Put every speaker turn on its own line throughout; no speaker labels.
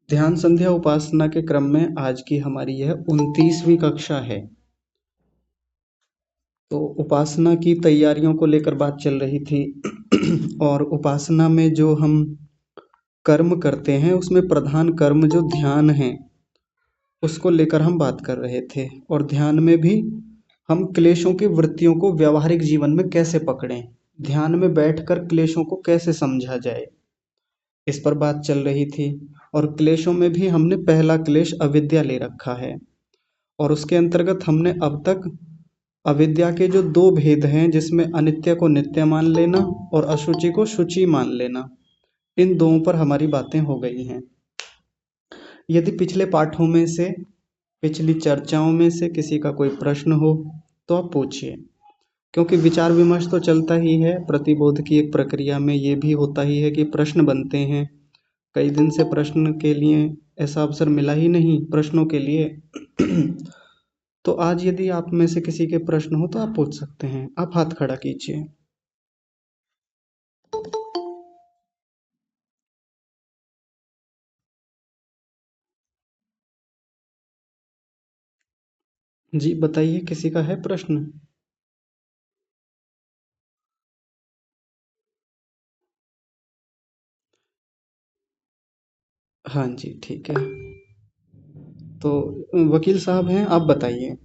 ध्यान संध्या उपासना के क्रम में आज की हमारी यह 29वीं कक्षा है। तो उपासना की तैयारियों को लेकर बात चल रही थी और उपासना में जो हम कर्म करते हैं उसमें प्रधान कर्म जो ध्यान है उसको लेकर हम बात कर रहे थे। और ध्यान में भी हम क्लेशों की वृत्तियों को व्यावहारिक जीवन में कैसे पकड़ें, ध्यान में बैठकर क्लेशों को कैसे समझा जाए, इस पर बात चल रही थी। और क्लेशों में भी हमने पहला क्लेश अविद्या ले रखा है और उसके अंतर्गत हमने अब तक अविद्या के जो दो भेद हैं, जिसमें अनित्य को नित्य मान लेना और अशुचि को शुचि मान लेना, इन दोनों पर हमारी बातें हो गई हैं। यदि पिछले पाठों में से, पिछली चर्चाओं में से किसी का कोई प्रश्न हो तो आप पूछिए, क्योंकि विचार विमर्श तो चलता ही है। प्रतिबोध की एक प्रक्रिया में ये भी होता ही है कि प्रश्न बनते हैं। कई दिन से प्रश्न के लिए ऐसा अवसर मिला ही नहीं प्रश्नों के लिए तो आज यदि आप में से किसी के प्रश्न हो तो आप पूछ सकते हैं। आप हाथ खड़ा कीजिए। जी बताइए, किसी का है प्रश्न? हाँ जी, ठीक है। तो वकील साहब हैं, आप बताइए।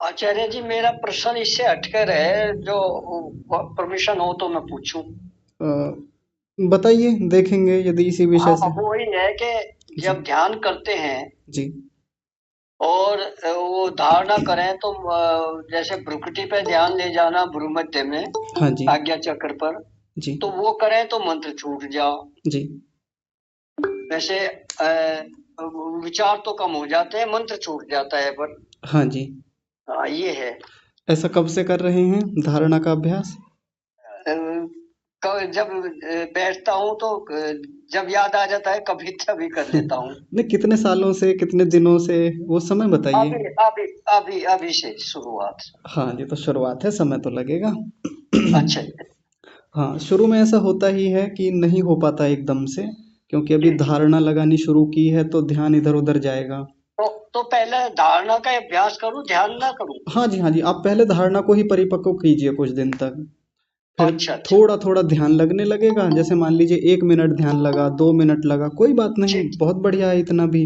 आचार्य जी, मेरा प्रश्न इससे हटकर है, जो परमिशन हो तो मैं पूछूं।
बताइए, देखेंगे यदि इसी विषय से।
वो ही है कि
जी
जब ध्यान करते हैं
जी
और वो धारणा करें तो जैसे भ्रुकुटी पे ध्यान ले जाना, भ्रूमध्य में
हाँ जी
आज्ञा चक्र पर,
जी
तो वो करें तो मंत्र छूट जाओ।
जी
वैसे विचार तो कम हो जाते हैं, मंत्र छूट जाता है पर।
हाँ जी।
हाँ, ये है।
ऐसा कब से कर रहे हैं धारणा का अभ्यास?
जब बैठता हूँ तो जब याद आ जाता है कभी तभी कर लेता हूँ।
नहीं, कितने सालों से, कितने दिनों से, वो समय बताइए।
अभी अभी अभी अभी से शुरुआत।
हाँ जी, तो शुरुआत है, समय तो लगेगा।
अच्छा जी।
हाँ, शुरू में ऐसा होता ही है कि नहीं हो पाता एकदम से, क्योंकि अभी
जी जी।
धारणा लगानी शुरू की है तो ध्यान इधर उधर जाएगा।
तो पहले धारणा का अभ्यास करूँ, ध्यान ना करूँ?
हाँ जी हाँ जी, आप पहले धारणा को ही परिपक्व कीजिए कुछ दिन तक, फिर
अच्छा अच्छा।
थोड़ा थोड़ा ध्यान लगने लगेगा। जैसे मान लीजिए 1 मिनट ध्यान लगा, 2 मिनट लगा, कोई बात
जी
नहीं, बहुत बढ़िया है इतना भी।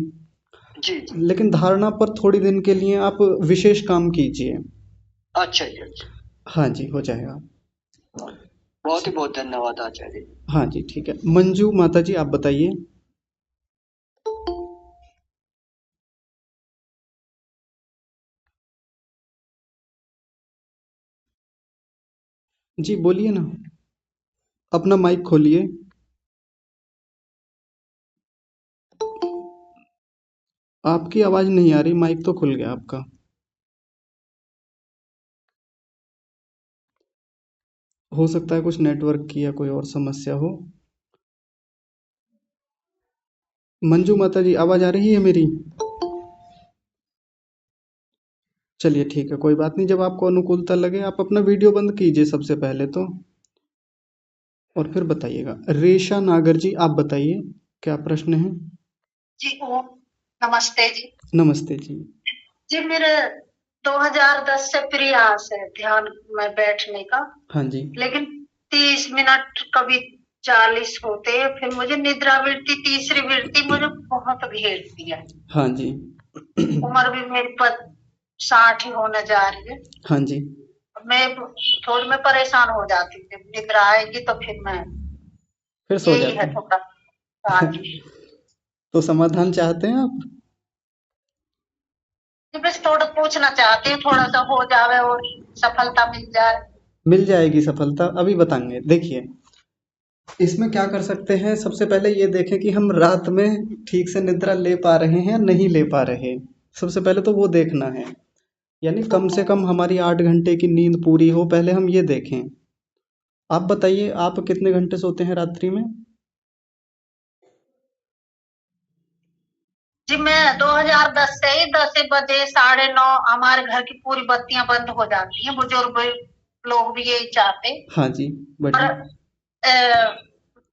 जी जी।
लेकिन धारणा पर थोड़ी दिन के लिए आप विशेष काम कीजिए।
अच्छा जी अच्छा।
हाँ जी, हो जाएगा।
बहुत ही बहुत धन्यवाद आचार्य जी।
हाँ जी, ठीक है। मंजू माता जी, आप बताइए। जी बोलिए ना, अपना माइक खोलिए। आपकी आवाज नहीं आ रही, माइक तो खुल गया आपका। हो सकता है कुछ नेटवर्क की या कोई और समस्या हो। मंजू माता जी, आवाज आ रही है मेरी? चलिए ठीक है, कोई बात नहीं। जब आपको अनुकूलता लगे आप अपना वीडियो बंद कीजिए सबसे पहले तो, और फिर बताइएगा। रेशा नागर जी, आप बताइए, क्या प्रश्न है?
जी ओम नमस्ते जी।
नमस्ते जी।
जी मेरे 2010 से प्रयास है ध्यान में बैठने का,
हाँ जी
लेकिन 30 मिनट कभी 40 होते हैं, फिर मुझे निद्रा वृत्ति, तीसरी वृत्ति मुझे बहुत घेरती है।
हाँ जी
उम्र भी मेरी 60 ही होने जा रही है।
हाँ जी।
मैं थोड़ी मैं परेशान हो जाती हूँ, जब निद्रा आएगी तो फिर मैं,
फिर सो
यही
जाते
है
हैं।
थोड़ा। हाँ जी।
तो समाधान चाहते हैं आप?
जी बस थोड़ा पूछना चाहती हूँ, थोड़ा सा हो जावे और सफलता मिल जाए।
मिल जाएगी सफलता, अभी बताएंगे। देखिए, इसमें क्या कर सकते हैं, सबसे पहले ये देखें कि हम रात में ठीक से निद्रा ले पा रहे हैं या नहीं ले पा रहे। सबसे पहले तो वो देखना है, यानी कम से कम हमारी 8 घंटे की नींद पूरी हो, पहले हम ये देखें। आप बताइए, आप कितने घंटे सोते हैं रात्रि में?
जी मैं 2010 से ही 10 बजे 9:30 हमारे घर की पूरी बत्तियां बंद हो जाती हैं, बुजुर्ग लोग भी यही चाहते।
हाँ जी,
और
बढ़िया।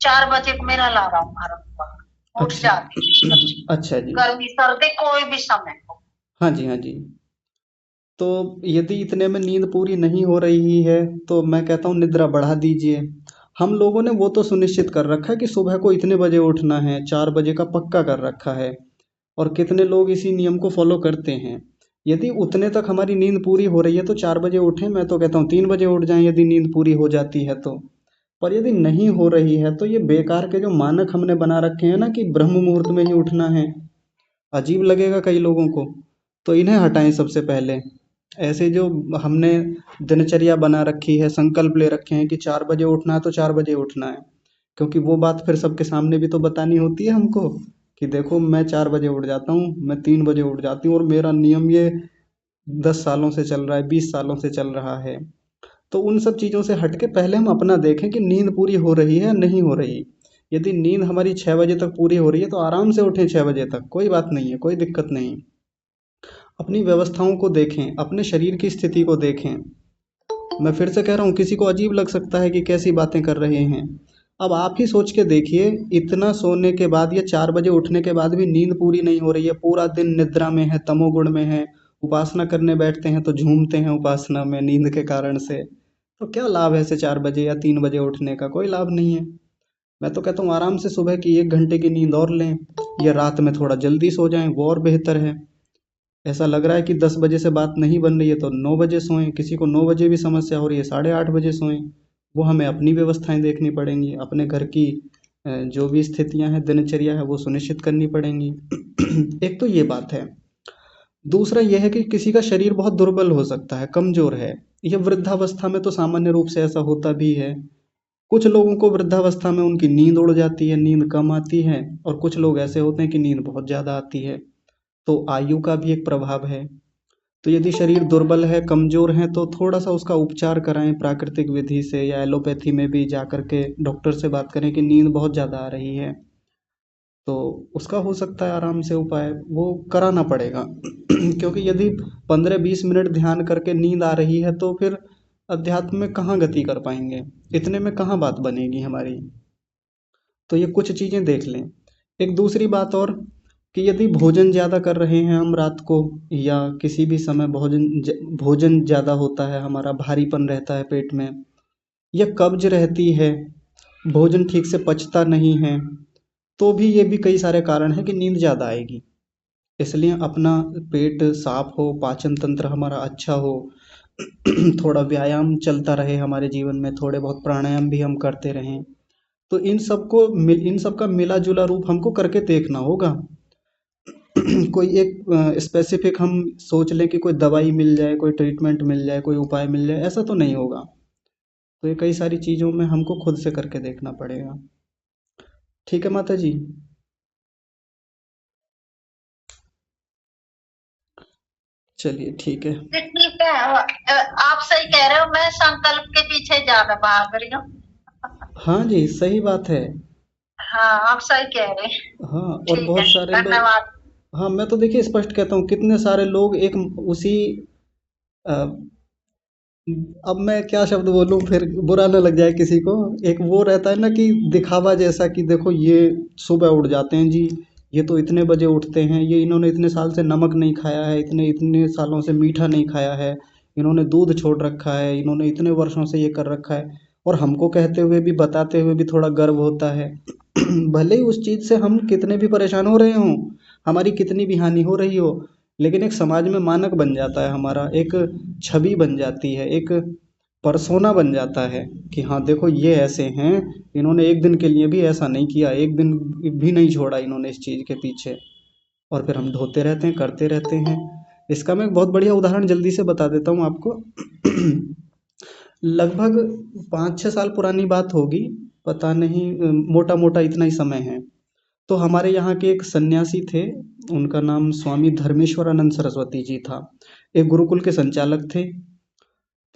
4 बजे मेरा अलार्म मारा हुआ। उठ
अच्छा।
जाती है,
अच्छा जी।
गर्मी सर्दी कोई भी समय हो।
हाँ जी, हाँ जी। तो यदि इतने में नींद पूरी नहीं हो रही है तो मैं कहता हूँ निद्रा बढ़ा दीजिए। हम लोगों ने वो तो सुनिश्चित कर रखा है कि सुबह को इतने बजे उठना है, 4 बजे का पक्का कर रखा है। और कितने लोग इसी नियम को फॉलो करते हैं। यदि उतने तक हमारी नींद पूरी हो रही है तो 4 बजे उठें, मैं तो कहता हूँ 3 बजे उठ जाएं यदि नींद पूरी हो जाती है तो। पर यदि नहीं हो रही है तो ये बेकार के जो मानक हमने बना रखे हैं ना कि ब्रह्म मुहूर्त में ही उठना है, अजीब लगेगा कई लोगों को, तो इन्हें हटाएं सबसे पहले। ऐसे जो हमने दिनचर्या बना रखी है, संकल्प ले रखे हैं कि 4 बजे उठना है तो 4 बजे उठना है, क्योंकि वो बात फिर सबके सामने भी तो बतानी होती है हमको कि देखो मैं 4 बजे उठ जाता हूँ, मैं 3 बजे उठ जाती हूँ और मेरा नियम ये 10 सालों से चल रहा है, 20 सालों से चल रहा है। तो उन सब चीज़ों से हट के पहले हम अपना देखें कि नींद पूरी हो रही है या नहीं हो रही। यदि नींद हमारी 6 बजे तक पूरी हो रही है तो आराम से उठें 6 बजे तक, कोई बात नहीं है, कोई दिक्कत नहीं। अपनी व्यवस्थाओं को देखें, अपने शरीर की स्थिति को देखें। मैं फिर से कह रहा हूँ, किसी को अजीब लग सकता है कि कैसी बातें कर रहे हैं। अब आप ही सोच के देखिए, इतना सोने के बाद या 4 बजे उठने के बाद भी नींद पूरी नहीं हो रही है, पूरा दिन निद्रा में है, तमोगुण में है, उपासना करने बैठते हैं तो झूमते हैं उपासना में नींद के कारण से। तो क्या लाभ है ऐसे 4 बजे या 3 बजे उठने का? कोई लाभ नहीं है। मैं तो कहता हूँ आराम से सुबह की 1 घंटे की नींद और लें, या रात में थोड़ा जल्दी सो जाएं, वो और बेहतर है। ऐसा लग रहा है कि 10 बजे से बात नहीं बन रही है तो 9 बजे सोएं, किसी को 9 बजे भी समस्या हो रही है 8:30 बजे सोएं। वो हमें अपनी व्यवस्थाएं देखनी पड़ेंगी, अपने घर की जो भी स्थितियां हैं, दिनचर्या है, वो सुनिश्चित करनी पड़ेंगी। एक तो ये बात है। दूसरा यह है कि किसी का शरीर बहुत दुर्बल हो सकता है, कमजोर है। यह वृद्धावस्था में तो सामान्य रूप से ऐसा होता भी है। कुछ लोगों को वृद्धावस्था में उनकी नींद उड़ जाती है, नींद कम आती है, और कुछ लोग ऐसे होते हैं कि नींद बहुत ज़्यादा आती है। तो आयु का भी एक प्रभाव है। तो यदि शरीर दुर्बल है, कमजोर है, तो थोड़ा सा उसका उपचार कराएं प्राकृतिक विधि से, या एलोपैथी में भी जा कर के डॉक्टर से बात करें कि नींद बहुत ज़्यादा आ रही है। तो उसका हो सकता है आराम से उपाय, वो कराना पड़ेगा। क्योंकि यदि 15-20 मिनट ध्यान करके नींद आ रही है तो फिर अध्यात्म में कहाँ गति कर पाएंगे, इतने में कहाँ बात बनेगी हमारी। तो ये कुछ चीज़ें देख लें। एक दूसरी बात और, कि यदि भोजन ज़्यादा कर रहे हैं हम रात को, या किसी भी समय भोजन ज़्यादा होता है, हमारा भारीपन रहता है पेट में, या कब्ज रहती है, भोजन ठीक से पचता नहीं है, तो भी ये भी कई सारे कारण हैं कि नींद ज़्यादा आएगी। इसलिए अपना पेट साफ हो, पाचन तंत्र हमारा अच्छा हो, थोड़ा व्यायाम चलता रहे हमारे जीवन में, थोड़े बहुत प्राणायाम भी हम करते रहें। तो इन सब का मिला जुला रूप हमको करके देखना होगा। कोई एक स्पेसिफिक हम सोच लें कि कोई दवाई मिल जाए, कोई ट्रीटमेंट मिल जाए, कोई उपाय मिल जाए, ऐसा तो नहीं होगा। तो ये कई सारी चीज़ों में हमको खुद से करके देखना पड़ेगा। ठीक है माता जी। चलिए ठीक है।
ठीक है। आप सही कह रहे हो, मैं संकल्प के पीछे ज्यादा भाग रही हूँ।
हाँ जी, सही बात है।
हाँ, आप सही कह रहे हैं।
हाँ, और
ठीक
बहुत
है,
सारे लोग।
धन्यवाद।
हाँ, मैं तो देखिए स्पष्ट कहता हूँ, कितने सारे लोग एक उसी अ, अब मैं क्या शब्द बोलूँ फिर बुरा ना लग जाए किसी को। एक वो रहता है ना कि दिखावा जैसा, कि देखो ये सुबह उठ जाते हैं जी, ये तो इतने बजे उठते हैं, ये इन्होंने इतने साल से नमक नहीं खाया है, इतने इतने सालों से मीठा नहीं खाया है, इन्होंने दूध छोड़ रखा है, इन्होंने इतने वर्षों से ये कर रखा है। और हमको कहते हुए भी, बताते हुए भी थोड़ा गर्व होता है। भले ही उस चीज़ से हम कितने भी परेशान हो रहे हों, हमारी कितनी भी हानि हो रही हो, लेकिन एक समाज में मानक बन जाता है हमारा, एक छवि बन जाती है, एक परसोना बन जाता है कि हाँ देखो ये ऐसे हैं, इन्होंने एक दिन के लिए भी ऐसा नहीं किया, एक दिन भी नहीं छोड़ा इन्होंने इस चीज़ के पीछे। और फिर हम ढोते रहते हैं, करते रहते हैं। इसका मैं एक बहुत बढ़िया उदाहरण जल्दी से बता देता हूँ आपको। लगभग 5-6 साल पुरानी बात होगी, पता नहीं, मोटा मोटा इतना ही समय है। तो हमारे यहाँ के एक सन्यासी थे, उनका नाम स्वामी धर्मेश्वरानंद सरस्वती जी था। एक गुरुकुल के संचालक थे।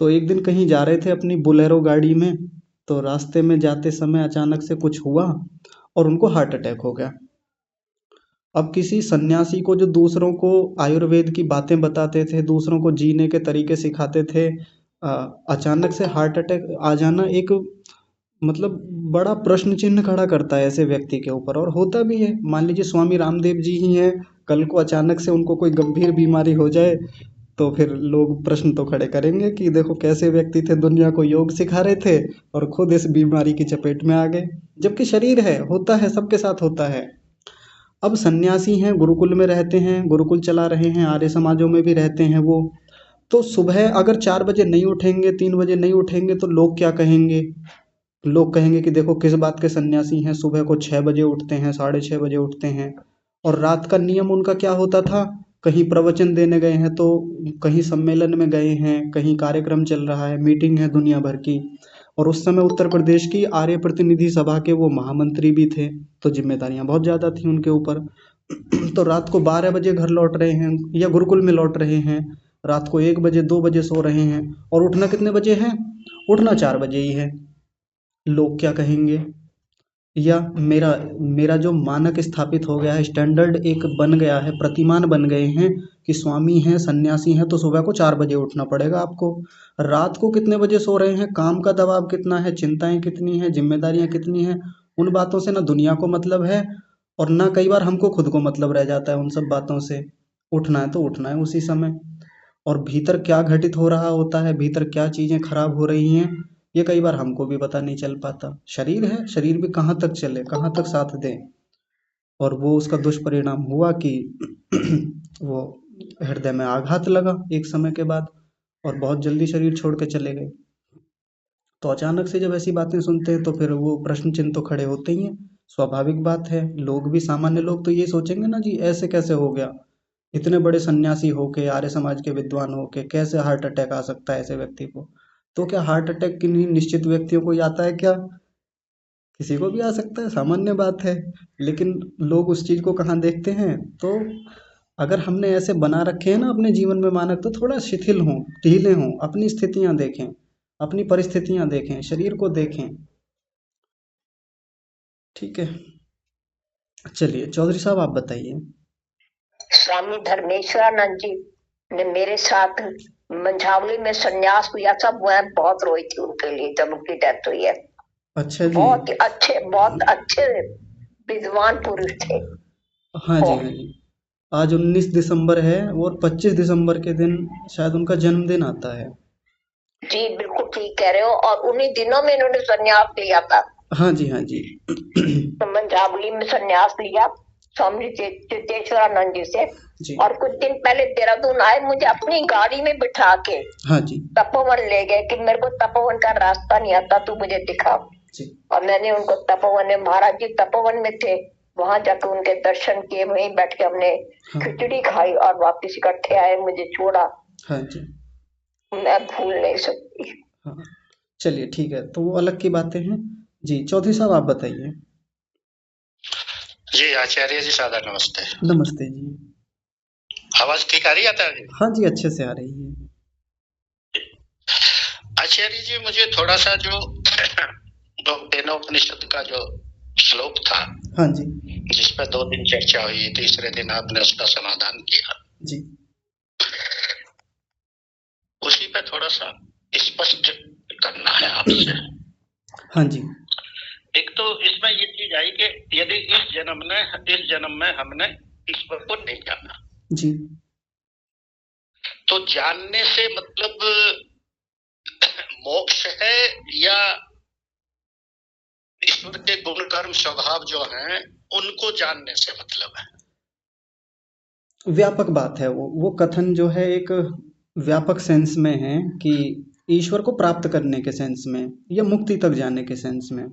तो एक दिन कहीं जा रहे थे अपनी बोलेरो गाड़ी में, तो रास्ते में जाते समय अचानक से कुछ हुआ और उनको हार्ट अटैक हो गया। अब किसी सन्यासी को जो दूसरों को आयुर्वेद की बातें बताते थे, दूसरों को जीने के तरीके सिखाते थे, अचानक से हार्ट अटैक आ जाना एक मतलब बड़ा प्रश्न चिन्ह खड़ा करता है ऐसे व्यक्ति के ऊपर, और होता भी है। मान लीजिए स्वामी रामदेव जी ही हैं, कल को अचानक से उनको कोई गंभीर बीमारी हो जाए तो फिर लोग प्रश्न तो खड़े करेंगे कि देखो कैसे व्यक्ति थे, दुनिया को योग सिखा रहे थे और खुद इस बीमारी की चपेट में आ गए। जबकि शरीर है, होता है, सबके साथ होता है। अब सन्यासी हैं, गुरुकुल में रहते हैं, गुरुकुल चला रहे हैं, आर्य समाजों में भी रहते हैं वो। तो सुबह अगर 4 बजे नहीं उठेंगे, 3 बजे नहीं उठेंगे तो लोग क्या कहेंगे? लोग कहेंगे कि देखो किस बात के सन्यासी हैं, सुबह को 6 बजे उठते हैं, 6:30 बजे उठते हैं। और रात का नियम उनका क्या होता था? कहीं प्रवचन देने गए हैं तो कहीं सम्मेलन में गए हैं, कहीं कार्यक्रम चल रहा है, मीटिंग है दुनिया भर की। और उस समय उत्तर प्रदेश की आर्य प्रतिनिधि सभा के वो महामंत्री भी थे, तो जिम्मेदारियां बहुत ज़्यादा थी उनके ऊपर। तो रात को 12 बजे घर लौट रहे हैं या गुरुकुल में लौट रहे हैं, रात को 1 बजे 2 बजे सो रहे हैं, और उठना कितने बजे है? उठना 4 बजे ही है। लोग क्या कहेंगे? या मेरा मेरा जो मानक स्थापित हो गया है, स्टैंडर्ड एक बन गया है, प्रतिमान बन गए हैं कि स्वामी हैं, सन्यासी हैं तो सुबह को 4 बजे उठना पड़ेगा आपको। रात को कितने बजे सो रहे हैं, काम का दबाव कितना है, चिंताएं कितनी हैं, जिम्मेदारियां कितनी हैं, उन बातों से ना दुनिया को मतलब है और ना कई बार हमको खुद को मतलब रह जाता है उन सब बातों से। उठना है तो उठना है उसी समय। और भीतर क्या घटित हो रहा होता है, भीतर क्या चीज़ें खराब हो रही हैं, ये कई बार हमको भी पता नहीं चल पाता। शरीर है, शरीर भी कहाँ तक चले, कहाँ तक साथ दे। और वो उसका दुष्परिणाम हुआ कि वो हृदय में आघात लगा एक समय के बाद, और बहुत जल्दी शरीर छोड़ के चले गए। तो अचानक से जब ऐसी बातें सुनते हैं तो फिर वो प्रश्न चिन्ह तो खड़े होते ही हैं। स्वाभाविक बात है, लोग भी, सामान्य लोग तो ये सोचेंगे ना जी ऐसे कैसे हो गया, इतने बड़े सन्यासी होके, आर्य समाज के विद्वान होके कैसे हार्ट अटैक आ सकता है ऐसे व्यक्ति को? तो क्या हार्ट अटैक किन्हीं निश्चित व्यक्तियों को ही आता है क्या? किसी को भी आ सकता है, सामान्य बात है। लेकिन लोग उस चीज को कहाँ देखते हैं? तो अगर हमने ऐसे बना रखे हैं ना अपने जीवन में मानक, तो थोड़ा शिथिल हों, ढीले हों, अपनी स्थितियां देखें, अपनी परिस्थितियां देखें, शरीर को देखें। ठीक है, चलिए चौधरी साहब आप बताइए।
स्वामी धर्मेश्वरानंद जी ने मेरे साथ मंझावली में संन्यास लिया था, मैं बहुत रोई थी उनके लिए जब उनकी डेथ हुई है।
अच्छा जी।
बहुत अच्छे विद्वान पुरुष थे।
हाँ जी, हाँ जी। आज 19 दिसंबर है और 25 दिसंबर के दिन शायद उनका जन्मदिन आता है।
जी बिल्कुल ठीक कह रहे हो, और उन्हीं दिनों में इन्होंने संन्यास लिया था।
हाँ जी, हाँ जी।
तो मंझावली में संन्यास लिया स्वामी चित्तेश्वरानंद जी से।
जी।
और कुछ दिन पहले देहरादून आए, मुझे अपनी गाड़ी में बिठा के
हाँ जी।
तपोवन ले गए कि मेरे को तपोवन का रास्ता नहीं आता, तू मुझे दिखा।
जी।
और मैंने उनको तपोवन में, महाराज जी तपोवन में थे, वहां जाकर उनके दर्शन किए, वहीं बैठ के हमने
हाँ।
खिचड़ी खाई और वापस इकट्ठे आए, मुझे छोड़ा।
हाँ जी।
मैं भूल नहीं सकती।
हाँ, चलिए ठीक है, तो वो अलग की बातें हैं। जी चौधरी साहब आप बताइए।
जी आचार्य जी सादर नमस्ते।
नमस्ते जी।
आवाज ठीक आ रही है आचार्य जी?
हाँ जी, अच्छे से आ रही है।
आचार्य जी मुझे थोड़ा सा जो केनोपनिषद का जो श्लोक था,
हाँ जी,
जिस पर 2 दिन चर्चा हुई, तीसरे दिन आपने उसका समाधान किया
जी,
उसी पे थोड़ा सा स्पष्ट करना है आपसे।
हाँ जी।
एक तो इसमें ये चीज आई कि यदि इस जन्म में हमने ईश्वर को नहीं जाना
जी,
तो जानने से मतलब मोक्ष है या ईश्वर के गुण कर्म स्वभाव जो हैं उनको जानने से मतलब है?
व्यापक बात है वो कथन जो है एक व्यापक सेंस में है कि ईश्वर को प्राप्त करने के सेंस में या मुक्ति तक जाने के सेंस में।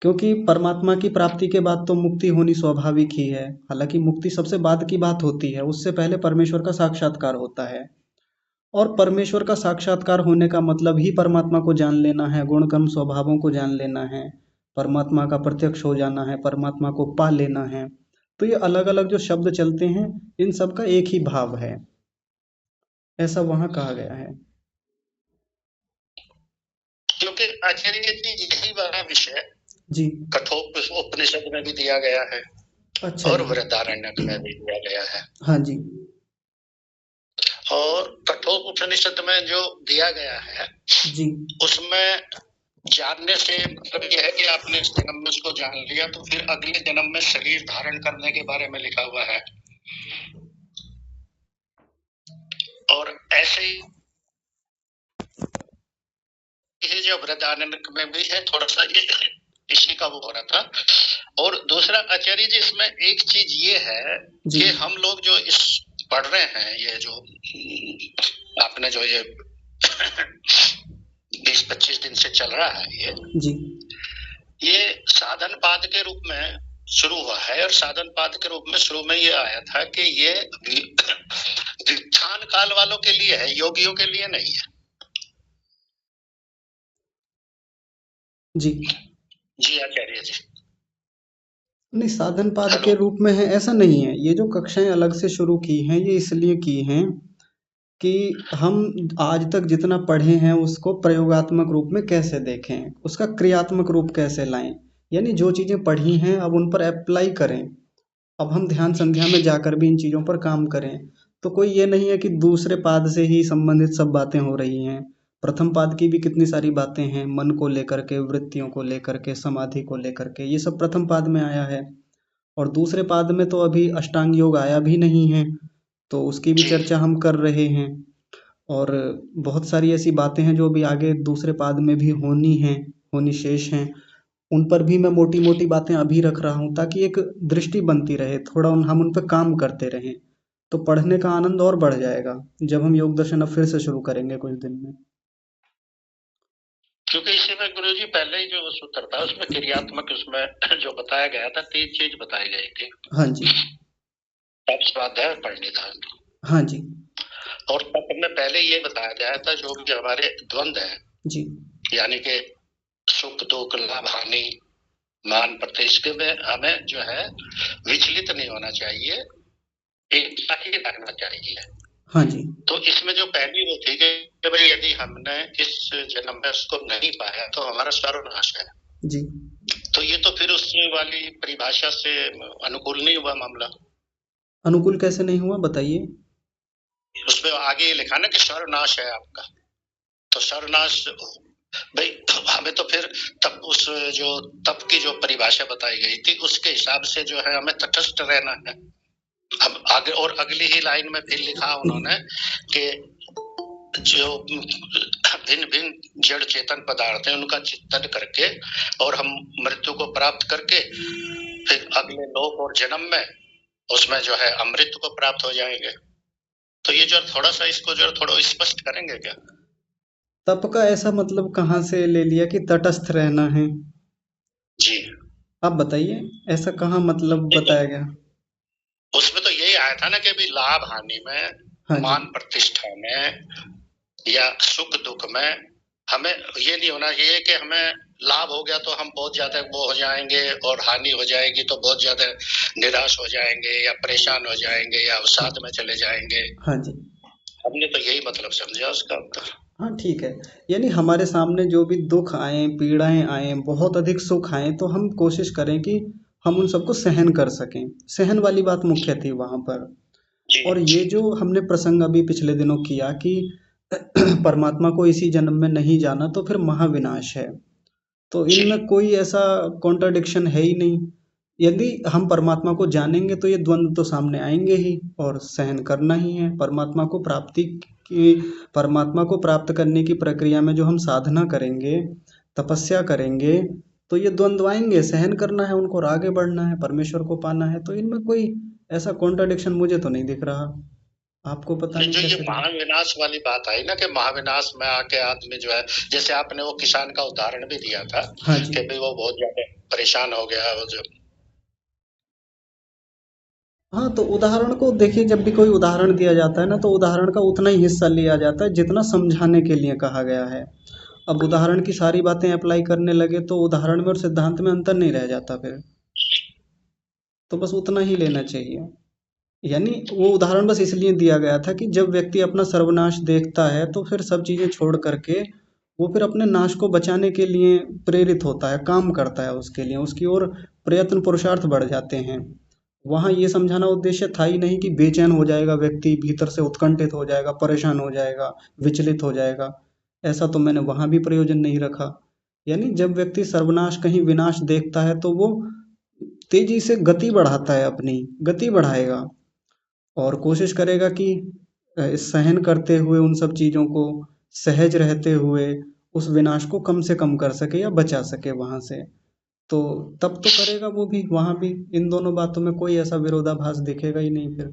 क्योंकि परमात्मा की प्राप्ति के बाद तो मुक्ति होनी स्वाभाविक ही है। हालांकि मुक्ति सबसे बाद की बात होती है, उससे पहले परमेश्वर का साक्षात्कार होता है। और परमेश्वर का साक्षात्कार होने का मतलब ही परमात्मा को जान लेना है, गुण कर्म स्वभावों को जान लेना है, परमात्मा का प्रत्यक्ष हो जाना है, परमात्मा को पा लेना है। तो ये अलग अलग जो शब्द चलते हैं, इन सब का एक ही भाव है, ऐसा वहां कहा गया है।
क्योंकि आचार्य जी यही वाला विषय
जी,
कठोपनिषद में भी दिया गया है।
अच्छा
और
जी।
वृहदारण्यक में भी दिया गया है।
हाँ जी,
और कठोपनिषद में जो दिया गया है
जी,
उसमें जानने से मतलब यह है कि आपने इस जन्म में उसको जान लिया तो फिर अगले जन्म में शरीर धारण करने के बारे में लिखा हुआ है। और ऐसे ही ये जो वृदारण्य में भी है, थोड़ा सा ये इसी का वो हो रहा था। और दूसरा आचार्य जी, इसमें एक चीज ये है
जी
कि हम लोग जो इस पढ़ रहे हैं, ये जो आपने जो ये 20-25 दिन से चल रहा है,
जी
ये साधन पाद के रूप में शुरू हुआ है। और साधन पाद के रूप में शुरू में ये आया था कि ये वित्थान काल वालों के लिए है, योगियों के लिए नहीं है।
जी
जी आचार्य जी।
नहीं, साधन पाद के
हेलो।
रूप में है ऐसा नहीं है। ये जो कक्षाएं अलग से शुरू की हैं ये इसलिए की हैं कि हम आज तक जितना पढ़े हैं उसको प्रयोगात्मक रूप में कैसे देखें, उसका क्रियात्मक रूप कैसे लाएं, यानी जो चीज़ें पढ़ी हैं अब उन पर अप्लाई करें। अब हम ध्यान संध्या में जाकर भी इन चीज़ों पर काम करें। तो कोई ये नहीं है कि दूसरे पाद से ही संबंधित सब बातें हो रही हैं। प्रथम पाद की भी कितनी सारी बातें हैं, मन को लेकर के, वृत्तियों को लेकर के, समाधि को लेकर के, ये सब प्रथम पाद में आया है। और दूसरे पाद में तो अभी अष्टांग योग आया भी नहीं है, तो उसकी भी
जी
चर्चा हम कर रहे हैं। और बहुत सारी ऐसी बातें हैं जो अभी आगे दूसरे पाद में भी होनी हैं, होनी शेष हैं। उन पर भी मैं मोटी मोटी बातें अभी रख रहा हूँ ताकि एक दृष्टि बनती रहे, थोड़ा हम उन पर काम करते रहें तो पढ़ने का आनंद और बढ़ जाएगा जब हम योग दर्शन अब फिर से शुरू करेंगे कुछ दिन में।
क्योंकि इसी में गुरु जी पहले ही जो सूत्र था उसमें क्रियात्मक, उसमें जो बताया गया था 3 चीज बताई गई थी।
हाँ जी,
तप, स्वाध्याय, परिनिधान।
हाँ जी, और
तप में पहले ये बताया गया था जो भी हमारे द्वंद्व है,
जी, यानी
कि सुख दुख, लाभ हानि, मान प्रतिष्ठा में हमें जो है विचलित नहीं होना चाहिए, एकता ही रखना चाहिए।
हाँ जी,
तो इसमें जो पहली वो थी कि भाई यदि हमने इस जन्म में उसको नहीं पाया तो हमारा सर्वनाश है
जी,
तो ये तो फिर उस वाली परिभाषा से अनुकूल नहीं हुआ मामला।
अनुकूल कैसे नहीं हुआ बताइए।
उसमें आगे ये लिखा ना कि सर्वनाश है आपका, तो सर्वनाश भाई हमें तो फिर तब उस जो तप की जो परिभाषा बताई गई थी उसके हिसाब से जो है हमें तटस्थ रहना है। अब आगे और अगली ही लाइन में फिर लिखा उन्होंने कि जो भिन्न भिन्न जड़ चेतन पदार्थ हैं उनका चिंतन करके और हम मृत्यु को प्राप्त करके फिर अगले लोक और जन्म में उसमें जो है अमृत को प्राप्त हो जाएंगे। तो ये जो थोड़ा सा इसको जो थोड़ा स्पष्ट करेंगे क्या?
तप का ऐसा मतलब कहाँ से ले लिया कि तटस्थ रहना है?
जी
आप बताइए, ऐसा कहाँ मतलब बताया गया?
उसमें तो यही आया था ना कि भी लाभ हानि में,
हाँ जी,
मान प्रतिष्ठा में या सुख दुख में हमें ये नहीं होना चाहिए कि हमें लाभ हो गया तो हम बहुत ज्यादा वो हो जाएंगे और हानि हो जाएगी तो बहुत ज्यादा निराश हो जाएंगे या परेशान हो जाएंगे या अवसाद में चले जाएंगे।
हाँ जी,
हमने तो यही मतलब समझा उसका।
हाँ ठीक है। यानी हमारे सामने जो भी दुख आए, पीड़ाएं आए, बहुत अधिक सुख आए तो हम कोशिश करें कि हम उन सबको सहन कर सकें। सहन वाली बात मुख्य थी वहाँ पर। और ये जो हमने प्रसंग अभी पिछले दिनों किया कि परमात्मा को इसी जन्म में नहीं जाना तो फिर महाविनाश है, तो इनमें कोई ऐसा कॉन्ट्रडिक्शन है ही नहीं। यदि हम परमात्मा को जानेंगे तो ये द्वंद्व तो सामने आएंगे ही और सहन करना ही है। परमात्मा को प्राप्त करने की प्रक्रिया में जो हम साधना करेंगे, तपस्या करेंगे, तो ये द्वंद्व आएंगे, सहन करना है उनको और आगे बढ़ना है, परमेश्वर को पाना है। तो इनमें कोई ऐसा कॉन्ट्रडिक्शन मुझे तो नहीं दिख रहा। आपको पता नहीं
जो ये
कैसे लगा?
महाविनाश वाली बात आई ना कि महाविनाश में आके आदमी जो है, जैसे आपने वो किसान का उदाहरण भी दिया था
हाँ जी,
कि भाई वो बहुत ज्यादा परेशान हो गया वो जो।
हाँ तो उदाहरण को देखिए, जब भी कोई उदाहरण दिया जाता है ना तो उदाहरण का उतना ही हिस्सा लिया जाता है जितना समझाने के लिए कहा गया है। अब उदाहरण की सारी बातें अप्लाई करने लगे तो उदाहरण में और सिद्धांत में अंतर नहीं रह जाता फिर, तो बस उतना ही लेना चाहिए। यानी वो उदाहरण बस इसलिए दिया गया था कि जब व्यक्ति अपना सर्वनाश देखता है तो फिर सब चीज़ें छोड़ करके वो फिर अपने नाश को बचाने के लिए प्रेरित होता है, काम करता है उसके लिए, उसकी ओर प्रयत्न पुरुषार्थ बढ़ जाते हैं। वहाँ ये समझाना उद्देश्य था ही नहीं कि बेचैन हो जाएगा व्यक्ति, भीतर से उत्कंठित हो जाएगा, परेशान हो जाएगा, विचलित हो जाएगा। ऐसा तो मैंने वहाँ भी प्रयोजन नहीं रखा। यानी जब व्यक्ति सर्वनाश कहीं विनाश देखता है तो वो तेजी से गति बढ़ाता है, अपनी गति बढ़ाएगा और कोशिश करेगा कि सहन करते हुए उन सब चीज़ों को, सहज रहते हुए उस विनाश को कम से कम कर सके या बचा सके वहाँ से। तो तब तो करेगा वो भी, वहाँ भी इन दोनों बातों में कोई ऐसा विरोधाभास दिखेगा ही नहीं फिर।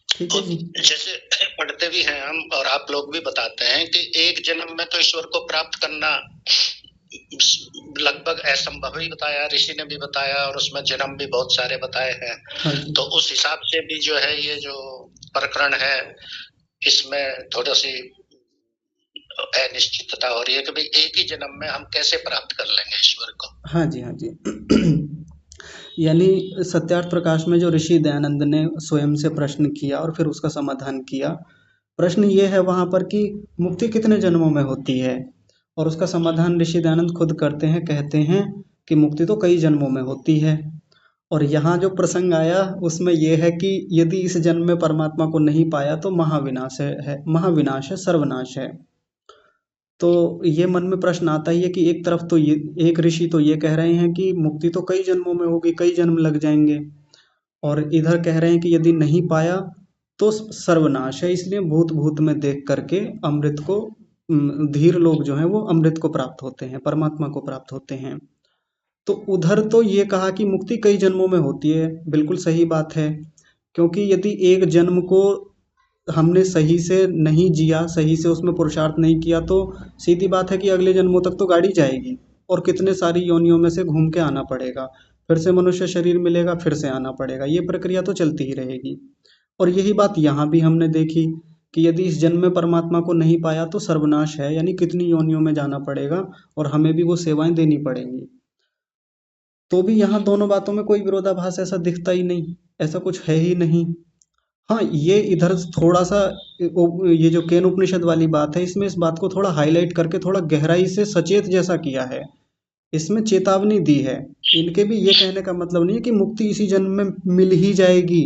ठीक है जी।
जैसे पढ़ते भी हैं हम और आप लोग भी बताते हैं कि एक जन्म में तो ईश्वर को प्राप्त करना लगभग असंभव ही बताया, ऋषि ने भी बताया और उसमें जन्म भी बहुत सारे बताए हैं।
हाँ जी।
तो उस हिसाब से भी जो है ये जो प्रकरण है इसमें थोड़ी सी अनिश्चितता हो रही है कि भाई एक ही जन्म में हम कैसे प्राप्त कर लेंगे ईश्वर को।
हाँ जी, हाँ जी। यानी सत्यार्थ प्रकाश में जो ऋषि दयानंद ने स्वयं से प्रश्न किया और फिर उसका समाधान किया, प्रश्न ये है वहाँ पर कि मुक्ति कितने जन्मों में होती है, और उसका समाधान ऋषि दयानंद खुद करते हैं, कहते हैं कि मुक्ति तो कई जन्मों में होती है। और यहाँ जो प्रसंग आया उसमें यह है कि यदि इस जन्म में परमात्मा को नहीं पाया तो महाविनाश है, महाविनाश है, सर्वनाश है। तो ये मन में प्रश्न आता ही है कि एक तरफ तो ये एक ऋषि तो ये कह रहे हैं कि मुक्ति तो कई जन्मों में होगी, कई जन्म लग जाएंगे, और इधर कह रहे हैं कि यदि नहीं पाया तो सर्वनाश है, इसलिए भूत भूत में देख करके अमृत को धीर लोग जो हैं वो अमृत को प्राप्त होते हैं, परमात्मा को प्राप्त होते हैं। तो उधर तो ये कहा कि मुक्ति कई जन्मों में होती है, बिल्कुल सही बात है, क्योंकि यदि एक जन्म को हमने सही से नहीं जिया, सही से उसमें पुरुषार्थ नहीं किया, तो सीधी बात है कि अगले जन्मों तक तो गाड़ी जाएगी और कितने सारी योनियों में से घूम के आना पड़ेगा, फिर से मनुष्य शरीर मिलेगा, फिर से आना पड़ेगा, ये प्रक्रिया तो चलती ही रहेगी। और यही बात यहाँ भी हमने देखी कि यदि इस जन्म में परमात्मा को नहीं पाया तो सर्वनाश है, यानी कितनी योनियों में जाना पड़ेगा और हमें भी वो सेवाएं देनी पड़ेंगी। तो भी यहाँ दोनों बातों में कोई विरोधाभास ऐसा दिखता ही नहीं, ऐसा कुछ है ही नहीं। हाँ, ये इधर थोड़ा सा ये जो केन उपनिषद वाली बात है, इसमें इस बात को थोड़ा हाईलाइट करके थोड़ा गहराई से सचेत जैसा किया है, इसमें चेतावनी दी है। इनके भी ये कहने का मतलब नहीं है कि मुक्ति इसी जन्म में मिल ही जाएगी,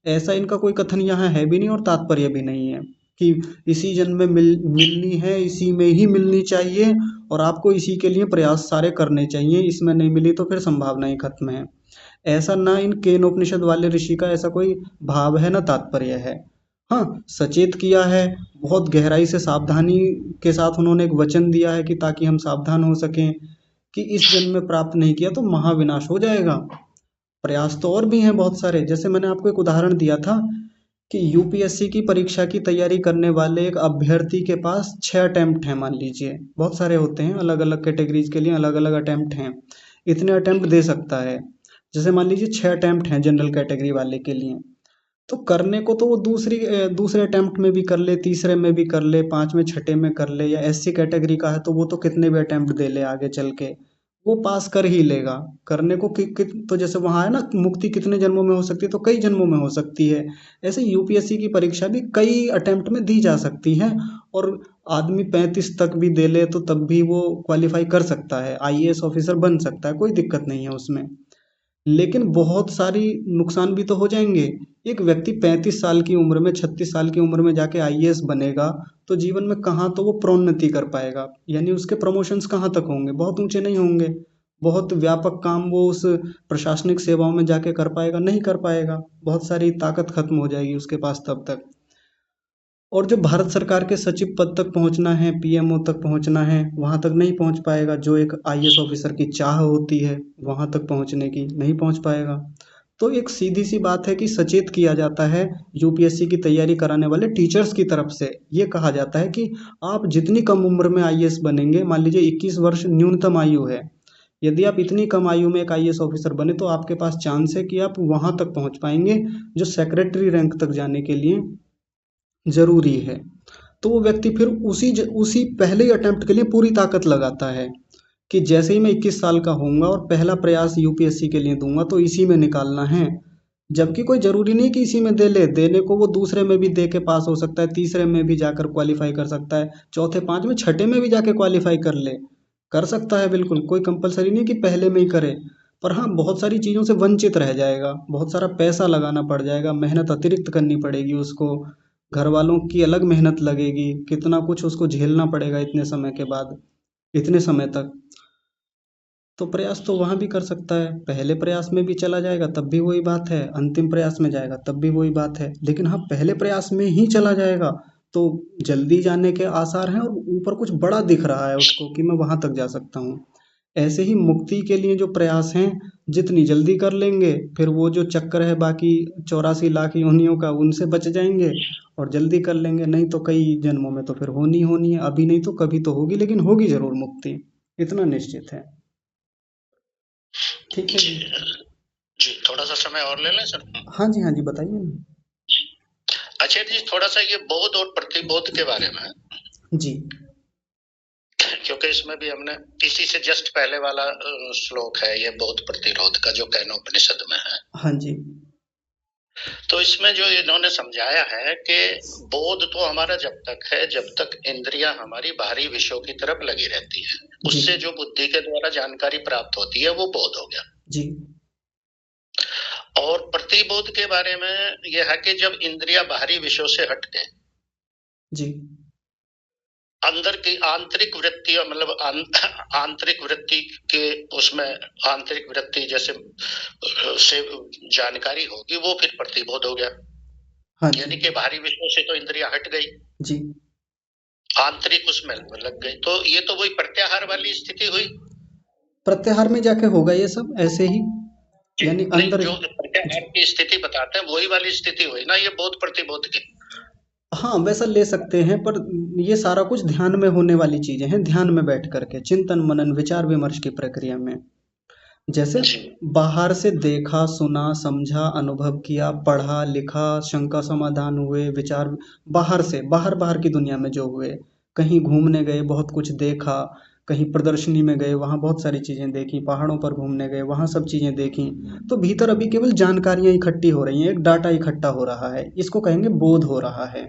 ऐसा इनका कोई कथन यहाँ है भी नहीं और तात्पर्य भी नहीं है कि इसी जन्म में मिलनी है, इसी में ही मिलनी चाहिए और आपको इसी के लिए प्रयास सारे करने चाहिए, इसमें नहीं मिली तो फिर संभावना ही खत्म है। ऐसा ना इन केनोपनिषद वाले ऋषि का ऐसा कोई भाव है ना तात्पर्य है। हाँ, सचेत किया है, बहुत गहराई से सावधानी के साथ उन्होंने एक वचन दिया है कि ताकि हम सावधान हो सकें कि इस जन्म में प्राप्त नहीं किया तो महाविनाश हो जाएगा। प्रयास तो और भी हैं बहुत सारे, जैसे मैंने आपको एक उदाहरण दिया था कि यूपीएससी की परीक्षा की तैयारी करने वाले एक अभ्यर्थी के पास 6 अटेम्प्ट हैं, मान लीजिए, बहुत सारे होते हैं, अलग अलग कैटेगरीज के लिए अलग अलग अटेम्प्ट हैं, इतने अटेम्प्ट दे सकता है। जैसे मान लीजिए 6 अटेम्प्ट हैं जनरल कैटेगरी वाले के लिए, तो करने को तो वो दूसरे अटेम्प्ट में भी कर ले, तीसरे में भी कर ले, 5वें छठे में कर ले, या एससी कैटेगरी का है तो वो तो कितने भी अटेम्प्ट दे ले, आगे चल के वो पास कर ही लेगा। करने को तो जैसे वहाँ है ना, मुक्ति कितने जन्मों में हो सकती है, तो कई जन्मों में हो सकती है। ऐसे यूपीएससी की परीक्षा भी कई अटेम्प्ट में दी जा सकती है और आदमी 35 तक भी दे ले तो तब भी वो क्वालिफाई कर सकता है, आईएएस ऑफिसर बन सकता है, कोई दिक्कत नहीं है उसमें। लेकिन बहुत सारी नुकसान भी तो हो जाएंगे। एक व्यक्ति 35 साल की उम्र में, 36 साल की उम्र में जाके आईएएस बनेगा तो जीवन में कहाँ तो वो प्रोन्नति कर पाएगा, यानी उसके प्रमोशंस कहाँ तक होंगे, बहुत ऊंचे नहीं होंगे। बहुत व्यापक काम वो उस प्रशासनिक सेवाओं में जाके कर पाएगा, नहीं कर पाएगा, बहुत सारी ताकत खत्म हो जाएगी उसके पास तब तक। और जो भारत सरकार के सचिव पद तक पहुंचना है, पीएमओ तक पहुंचना है, वहां तक नहीं पहुंच पाएगा। जो एक आईएएस ऑफिसर की चाह होती है वहां तक पहुंचने की, नहीं पहुंच पाएगा। तो एक सीधी सी बात है कि सचेत किया जाता है यूपीएससी की तैयारी कराने वाले टीचर्स की तरफ से, ये कहा जाता है कि आप जितनी कम उम्र में आईएएस बनेंगे, मान लीजिए 21 वर्ष न्यूनतम आयु है, यदि आप इतनी कम आयु में एक आईएएस ऑफिसर बने तो आपके पास चांस है कि आप वहां तक पहुंच पाएंगे जो सेक्रेटरी रैंक तक जाने के लिए जरूरी है। तो वो व्यक्ति फिर उसी पहले ही अटेम्प्ट के लिए पूरी ताकत लगाता है कि जैसे ही मैं 21 साल का होऊंगा और पहला प्रयास यूपीएससी के लिए दूंगा तो इसी में निकालना है। जबकि कोई जरूरी नहीं कि इसी में दे ले, देने को वो दूसरे में भी दे के पास हो सकता है, तीसरे में भी जाकर क्वालिफाई कर सकता है, चौथे, पांचवें, छठे में भी जाके क्वालिफाई कर सकता है, बिल्कुल कोई कंपलसरी नहीं कि पहले में ही करे। पर हाँ, बहुत सारी चीज़ों से वंचित रह जाएगा, बहुत सारा पैसा लगाना पड़ जाएगा, मेहनत अतिरिक्त करनी पड़ेगी उसको, घर वालों की अलग मेहनत लगेगी, कितना कुछ उसको झेलना पड़ेगा इतने समय के बाद, इतने समय तक। तो प्रयास तो वहाँ भी कर सकता है, पहले प्रयास में भी चला जाएगा तब भी वही बात है, अंतिम प्रयास में जाएगा तब भी वही बात है। लेकिन हाँ, पहले प्रयास में ही चला जाएगा तो जल्दी जाने के आसार हैं, और ऊपर कुछ बड़ा दिख रहा है उसको कि मैं वहाँ तक जा सकता हूँ। ऐसे ही मुक्ति के लिए जो प्रयास हैं, जितनी जल्दी कर लेंगे फिर वो जो चक्कर है बाकी 84 लाख योनियों का, उनसे बच जाएंगे। और जल्दी कर लेंगे, नहीं तो कई जन्मों में तो फिर होनी होनी है, अभी नहीं तो कभी तो होगी, लेकिन होगी जरूर मुक्ति, इतना निश्चित है। ठीक है
जी
जी।
जी, थोड़ा सा समय और ले लें सर।
हाँ जी, हाँ जी, बताइए ना।
अच्छा जी, थोड़ा सा ये बोध और प्रतिबोध के बारे में,
जी
क्योंकि इसमें भी हमने इसी से जस्ट पहले वाला श्लोक है ये बोध प्रतिरोध का, जो कैनोपनिषद में है।
हाँ जी।
तो इसमें जो इन्होंने समझाया है कि बोध तो हमारा जब तक है जब तक इंद्रियां हमारी बाहरी विषयों की तरफ लगी रहती है, उससे जो बुद्धि के द्वारा जानकारी प्राप्त होती है वो बोध हो गया
जी।
और प्रतिबोध के बारे में यह है कि जब इंद्रियां बाहरी विषयों से हट गए,
जी
अंदर की आंतरिक वृत्ति, मतलब आंतरिक वृत्ति के उसमें आंतरिक वृत्ति जैसे से जानकारी होगी, वो फिर प्रतिबोध हो गया।
हाँ
यानी
जी।
कि बाहरी विषयों से तो इंद्रियां हट गई,
जी
आंतरिक उसमें लग गई, तो ये तो वही प्रत्याहार वाली स्थिति हुई।
प्रत्याहार में जाके होगा ये सब ऐसे ही, यानी
नहीं,
अंदर।
जो प्रत्याहार की स्थिति बताते हैं वही वाली स्थिति हुई ना ये बोध प्रतिबोध की।
हाँ, वैसा ले सकते हैं, पर ये सारा कुछ ध्यान में होने वाली चीजें हैं, ध्यान में बैठ करके चिंतन मनन विचार विमर्श की प्रक्रिया में। जैसे
जी
बाहर से देखा सुना समझा अनुभव किया पढ़ा लिखा शंका समाधान हुए विचार, बाहर से बाहर बाहर की दुनिया में जो हुए, कहीं घूमने गए बहुत कुछ देखा, कहीं प्रदर्शनी में गए वहाँ बहुत सारी चीज़ें देखी, पहाड़ों पर घूमने गए वहाँ सब चीज़ें देखी, तो भीतर अभी केवल जानकारियाँ इकट्ठी हो रही हैं, एक डाटा इकट्ठा हो रहा है, इसको कहेंगे बोध हो रहा है।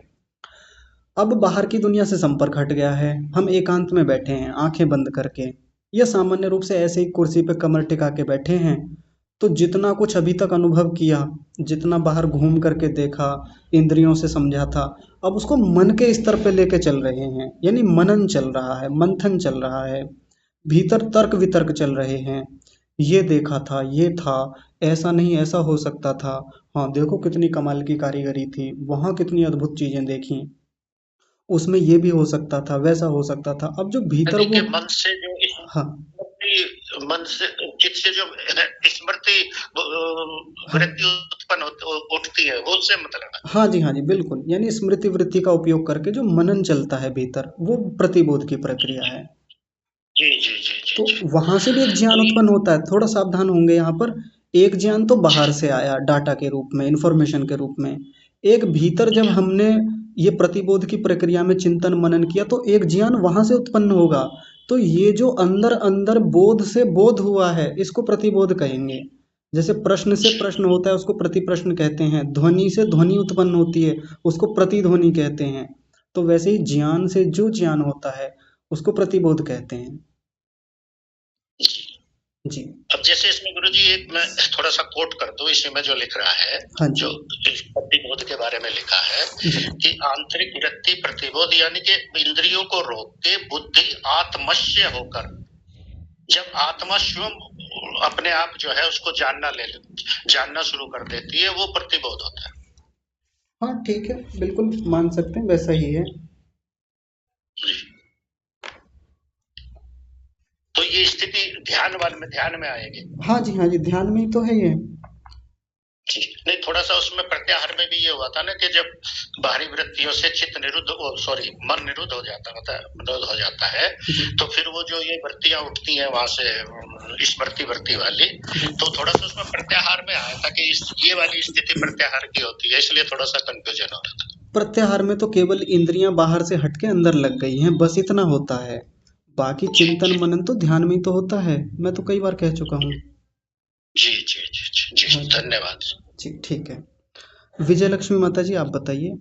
अब बाहर की दुनिया से संपर्क हट गया है, हम एकांत में बैठे हैं आंखें बंद करके, या सामान्य रूप से ऐसे ही कुर्सी पे कमर टिका के बैठे हैं, तो जितना कुछ अभी तक अनुभव किया, जितना बाहर घूम करके देखा, इंद्रियों से समझा था, अब उसको मन के स्तर पे लेके चल रहे हैं, यानी मनन चल रहा है, मंथन चल रहा है, भीतर तर्क वितर्क चल रहे हैं। ये देखा था, ये था, ऐसा नहीं ऐसा हो सकता था, हाँ देखो कितनी कमाल की कारीगरी थी, वहाँ कितनी अद्भुत चीजें देखी, उसमें ये भी हो सकता था, वैसा हो सकता था। अब जो भीतर
यानी
वो।
कि मन से जो
हाँ
मन से चित्त से जो स्मृति
हाँ
वृत्ति उत्पन्न उठती है वो उससे मतलब है।
हाँ जी, हाँ जी, बिल्कुल, यानी स्मृति वृत्ति का उपयोग करके जो मनन चलता है भीतर, वो प्रतिबोध की प्रक्रिया है।
जी जी जी जी
तो
जी।
वहां से भी एक ज्ञान
तो
उत्पन्न होता है, थोड़ा सावधान होंगे यहाँ पर। एक ज्ञान तो बाहर
जी
से आया डाटा के रूप में, इंफॉर्मेशन के रूप में, एक भीतर जब हमने ये प्रतिबोध की प्रक्रिया में चिंतन मनन किया तो एक ज्ञान वहां से उत्पन्न होगा। तो ये जो अंदर अंदर बोध से बोध हुआ है इसको प्रतिबोध कहेंगे। जैसे प्रश्न से प्रश्न होता है उसको प्रतिप्रश्न कहते हैं, ध्वनि से ध्वनि उत्पन्न होती है उसको प्रतिध्वनि कहते हैं। तो वैसे ही ज्ञान से जो ज्ञान होता है उसको प्रतिबोध कहते हैं। जी।
अब जैसे इसमें गुरुजी एक मैं थोड़ा सा कोट कर दूं, इसी में जो लिख रहा है,
हाँ जी।
जो इस प्रतिबोध के बारे में लिखा है
जी
कि आंतरिक वृत्ति प्रतिबोध, यानी कि इंद्रियों को रोक के बुद्धि आत्मश्य होकर जब आत्मा स्वयं अपने आप जो है उसको जानना शुरू कर देती है, वो प्रतिबोध होता है।
हाँ ठीक है, बिल्कुल मान सकते हैं, वैसा ही है।
तो ये स्थिति ध्यान में आएगी।
हाँ जी, हाँ जी, ध्यान में ही तो है ये।
नहीं, थोड़ा सा उसमें प्रत्याहार में भी ये हुआ था ना कि जब बाहरी वृत्तियों से चित्त मन निरुद्ध हो जाता है
जी
तो फिर वो जो ये वृत्तियां उठती हैं वहां से स्मृति वृत्ति वाली, तो थोड़ा सा उसमें प्रत्याहार में आया था कि ये वाली स्थिति प्रत्याहार की होती है, इसलिए थोड़ा सा कंफ्यूजन हो रहा था।
प्रत्याहार में तो केवल इंद्रियां बाहर से हटके अंदर लग गई हैं, बस इतना होता है। बाकी चिंतन मनन तो ध्यान में ही तो होता है, मैं तो कई बार कह चुका हूँ।
जी जी जी जी जी,
हाँ जी।
धन्यवाद
जी ठीक है। विजय लक्ष्मी माता जी आप बताइए।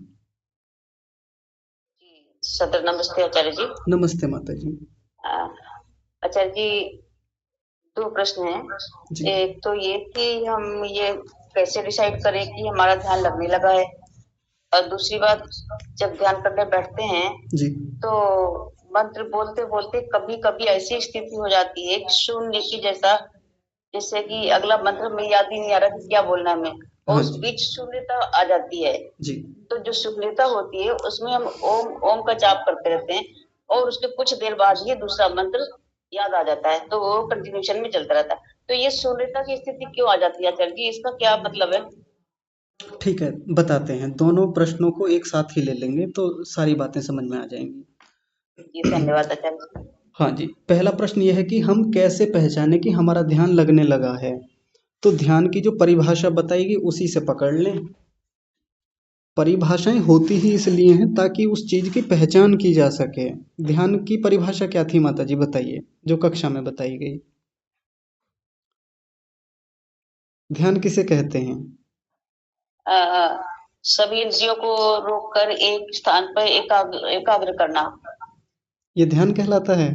सदर नमस्ते आचार्य जी।
नमस्ते माता जी।
आचार्य जी, दो प्रश्न हैं।
जी
एक तो ये कि हम ये कैसे डिसाइड करें कि हमारा ध्यान लगने लगा है, और दूसरी बात, जब ध्यान करने बैठते हैं
जी
तो मंत्र बोलते बोलते कभी कभी ऐसी स्थिति हो जाती है कि शून्य की जैसा, जैसे कि अगला मंत्र में याद ही नहीं आ रहा कि क्या बोलना है हमें, और
हाँ
उस
जी
बीच शून्यता आ जाती है।
जी
तो जो शून्यता होती है उसमें हम ओम ओम का जाप करते रहते हैं, और उसके कुछ देर बाद ही दूसरा मंत्र याद आ जाता है, तो वो कंटिन्यूशन में चलता रहता है। तो ये शून्यता की स्थिति क्यों आ जाती है आचार्य जी, इसका क्या मतलब है?
ठीक है, बताते हैं। दोनों प्रश्नों को एक साथ ही ले लेंगे तो सारी बातें समझ में आ जाएंगी।
जी धन्यवाद आचार्य जी।
हाँ जी, पहला प्रश्न यह है कि हम कैसे पहचाने कि हमारा ध्यान लगने लगा है। तो ध्यान की जो परिभाषा बताएगी उसी से पकड़ लें। परिभाषाएं होती ही इसलिए हैं ताकि उस चीज की पहचान की जा सके। ध्यान की परिभाषा क्या थी माता जी, बताइए, जो कक्षा में बताई गई। ध्यान किसे कहते हैं?
अ, सभी इंद्रियों को रोककर एक स्थान पर एकाग्र करना।
ये ध्यान कहलाता है?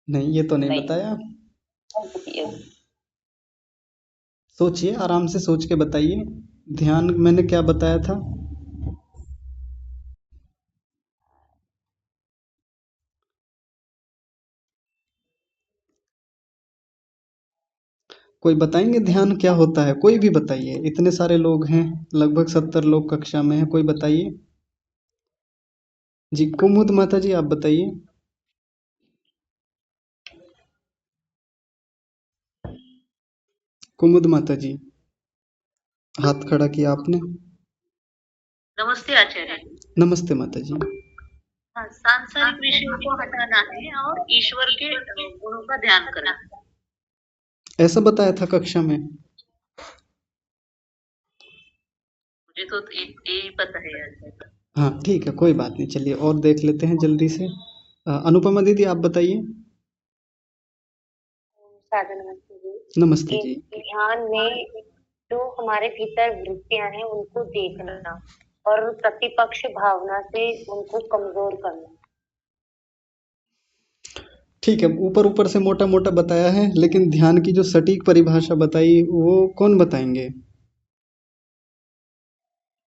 नहीं, ये तो नहीं
नहीं,
बताया।
ये
सोचिए, आराम से सोच के बताइए। ध्यान मैंने क्या बताया था? कोई बताएंगे ध्यान क्या होता है? कोई भी बताइए, इतने सारे लोग हैं, लगभग 70 लोग कक्षा में हैं, कोई बताइए। जी कुमुद माता जी, आप बताइए। कुमुद माता जी, हाथ खड़ा किया आपने।
नमस्ते आचार्य जी।
नमस्ते माता जी।
हाँ, सांसारिक विषयों को हटाना है और ईश्वर के गुणों का ध्यान करना है।
ऐसा बताया था कक्षा में?
मुझे तो यही पता है आचार्य।
हाँ ठीक है, कोई बात नहीं, चलिए और देख लेते हैं जल्दी से। अनुपमा दीदी, आप बताइए।
साधना नमस्ते जी।
नमस्ते जी।
ध्यान में जो हमारे भीतर वृत्तियां हैं उनको देखना और प्रतिपक्ष भावना से उनको कमजोर करना।
ठीक है, ऊपर ऊपर से मोटा मोटा बताया है, लेकिन ध्यान की जो सटीक परिभाषा बताई वो कौन बताएंगे?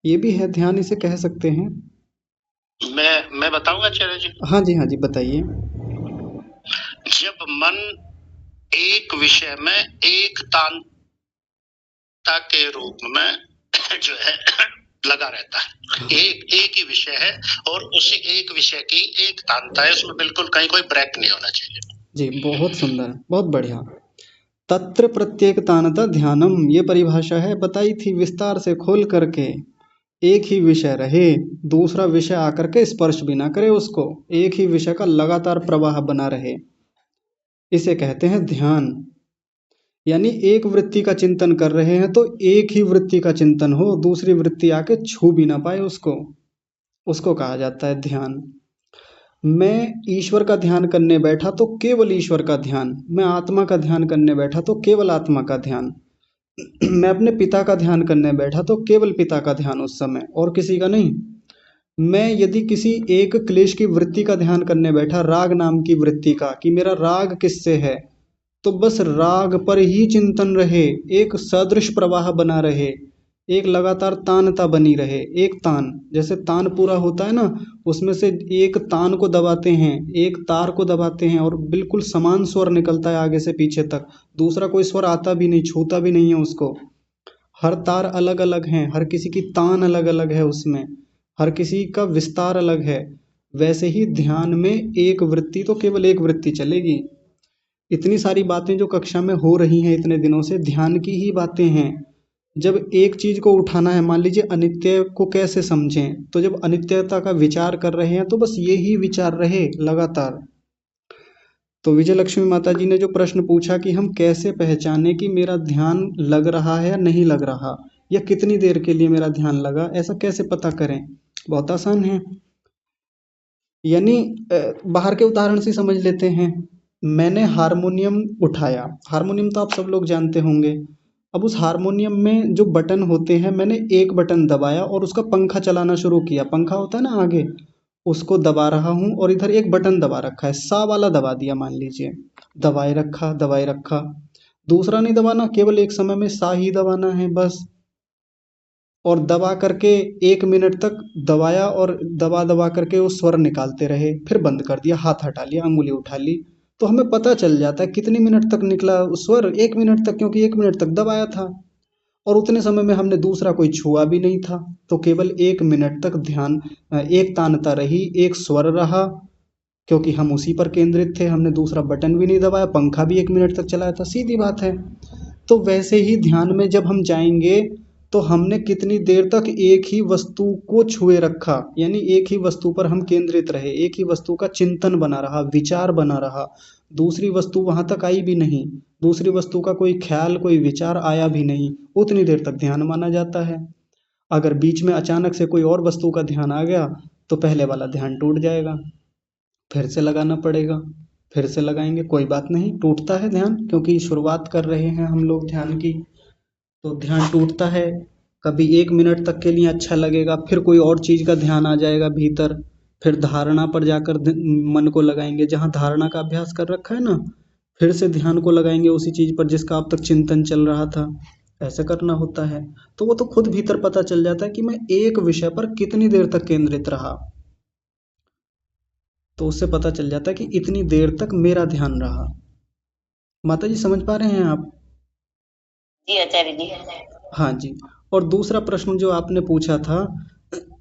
ये भी है, ध्यान इसे कह सकते हैं।
मैं बताऊंगा आचार्य जी।
हाँ जी, हाँ जी, बताइए।
जब मन एक विषय में एकतांता के रूप में जो है लगा रहता है, एक ही विषय है और उसी एक विषय की एकतांता है, उसमें बिल्कुल कहीं कोई ब्रेक नहीं होना चाहिए।
जी बहुत सुंदर, बहुत बढ़िया। तत्र प्रत्येकतानता ध्यानम, ये परिभाषा है, बताई थी विस्तार से खोल करके। एक ही विषय रहे, दूसरा विषय आकर के स्पर्श भी ना करे उसको, एक ही विषय का लगातार प्रवाह बना रहे, इसे कहते हैं ध्यान। यानी एक वृत्ति का चिंतन कर रहे हैं तो एक ही वृत्ति का चिंतन हो, दूसरी वृत्ति आके छू भी ना पाए उसको, उसको कहा जाता है ध्यान। मैं ईश्वर का ध्यान करने बैठा तो केवल ईश्वर का ध्यान, मैं आत्मा का ध्यान करने बैठा तो केवल आत्मा का ध्यान, मैं अपने पिता का ध्यान करने बैठा तो केवल पिता का ध्यान उस समय, और किसी का नहीं। मैं यदि किसी एक क्लेश की वृत्ति का ध्यान करने बैठा, राग नाम की वृत्ति का, कि मेरा राग किससे है, तो बस राग पर ही चिंतन रहे, एक सदृश प्रवाह बना रहे, एक लगातार तानता बनी रहे। एक तान, जैसे तान पूरा होता है ना, उसमें से एक तान को दबाते हैं, एक तार को दबाते हैं और बिल्कुल समान स्वर निकलता है आगे से पीछे तक, दूसरा कोई स्वर आता भी नहीं, छूता भी नहीं है उसको। हर तार अलग अलग हैं, हर किसी की तान अलग अलग है उसमें, हर किसी का विस्तार अलग है। वैसे ही ध्यान में एक वृत्ति तो केवल एक वृत्ति चलेगी। इतनी सारी बातें जो कक्षा में हो रही हैं इतने दिनों से, ध्यान की ही बातें हैं। जब एक चीज को उठाना है, मान लीजिए अनित्य को कैसे समझें, तो जब अनित्यता का विचार कर रहे हैं तो बस ये ही विचार रहे लगातार। तो विजय लक्ष्मी माता जी ने जो प्रश्न पूछा कि हम कैसे पहचाने कि मेरा ध्यान लग रहा है या नहीं लग रहा, या कितनी देर के लिए मेरा ध्यान लगा, ऐसा कैसे पता करें? बहुत आसान है। यानी बाहर के उदाहरण से समझ लेते हैं। मैंने हारमोनियम उठाया, हारमोनियम तो आप सब लोग जानते होंगे। अब उस हारमोनियम में जो बटन होते हैं, मैंने एक बटन दबाया और उसका पंखा चलाना शुरू किया, पंखा होता है ना आगे, उसको दबा रहा हूँ, और इधर एक बटन दबा रखा है, सा वाला दबा दिया मान लीजिए, दबाए रखा दबाए रखा, दूसरा नहीं दबाना, केवल एक समय में सा ही दबाना है बस। और दबा करके 1 मिनट तक दबाया और दबा दबा करके वो स्वर निकालते रहे, फिर बंद कर दिया, हाथ हटा लिया, अंगुली उठा ली, तो हमें पता चल जाता है कितनी मिनट तक निकला स्वर, 1 मिनट तक, क्योंकि 1 मिनट तक दबाया था और उतने समय में हमने दूसरा कोई छुआ भी नहीं था। तो केवल 1 मिनट तक ध्यान एक तानता रही, एक स्वर रहा, क्योंकि हम उसी पर केंद्रित थे, हमने दूसरा बटन भी नहीं दबाया, पंखा भी 1 मिनट तक चलाया था, सीधी बात है। तो वैसे ही ध्यान में जब हम जाएंगे तो हमने कितनी देर तक एक ही वस्तु को छुए रखा, यानी एक ही वस्तु पर हम केंद्रित रहे, एक ही वस्तु का चिंतन बना रहा, विचार बना रहा, दूसरी वस्तु वहां तक आई भी नहीं, दूसरी वस्तु का कोई ख्याल कोई विचार आया भी नहीं, उतनी देर तक ध्यान माना जाता है। अगर बीच में अचानक से कोई और वस्तु का ध्यान आ गया तो पहले वाला ध्यान टूट जाएगा, फिर से लगाना पड़ेगा, फिर से लगाएंगे, कोई बात नहीं, टूटता है ध्यान, क्योंकि शुरुआत कर रहे हैं हम लोग ध्यान की, तो ध्यान टूटता है। कभी 1 मिनट तक के लिए अच्छा लगेगा, फिर कोई और चीज़ का ध्यान आ जाएगा भीतर, फिर धारणा पर जाकर मन को लगाएंगे, जहाँ धारणा का अभ्यास कर रखा है ना, फिर से ध्यान को लगाएंगे उसी चीज़ पर जिसका अब तक चिंतन चल रहा था, ऐसे करना होता है। तो वो तो खुद भीतर पता चल जाता है कि मैं एक विषय पर कितनी देर तक केंद्रित रहा, तो उससे पता चल जाता है कि इतनी देर तक मेरा ध्यान रहा। माता जी समझ पा रहे हैं आप?
जी आचार्य जी।
हाँ जी। और दूसरा प्रश्न जो आपने पूछा था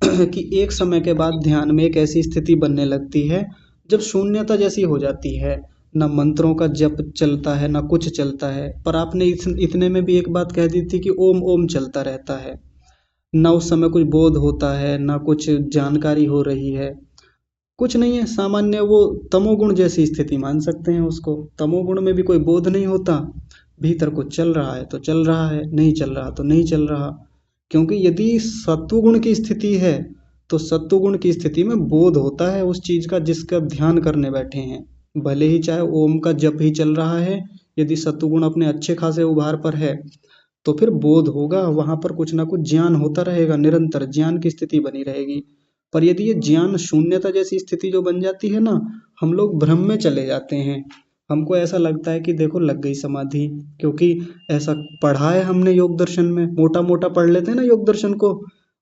कि एक समय के बाद ध्यान में एक ऐसी स्थिति बनने लगती है जब शून्यता जैसी हो जाती है, ना मंत्रों का जप चलता है ना कुछ चलता है, पर आपने इतने में भी एक बात कह दी थी कि ओम ओम चलता रहता है, ना उस समय कुछ बोध होता है ना कुछ जानकारी हो रही है, कुछ नहीं है, सामान्य वो तमोगुण जैसी स्थिति मान सकते हैं उसको। तमोगुण में भी कोई बोध नहीं होता, भीतर कुछ चल रहा है तो चल रहा है, नहीं चल रहा तो नहीं चल रहा, क्योंकि यदि सत्वगुण की स्थिति है तो सत्वगुण की स्थिति में बोध होता है उस चीज का जिसका ध्यान करने बैठे हैं, भले ही चाहे ओम का जप ही चल रहा है, यदि सत्वगुण अपने अच्छे खासे उभार पर है तो फिर बोध होगा, वहां पर कुछ ना कुछ ज्ञान होता रहेगा, निरंतर ज्ञान की स्थिति बनी रहेगी। पर यदि ये ज्ञान शून्यता जैसी स्थिति जो बन जाती है ना, हम लोग भ्रम में चले जाते हैं, हमको ऐसा लगता है कि देखो लग गई समाधि, क्योंकि ऐसा पढ़ा है हमने योग दर्शन में, मोटा मोटा पढ़ लेते हैं ना योग दर्शन को,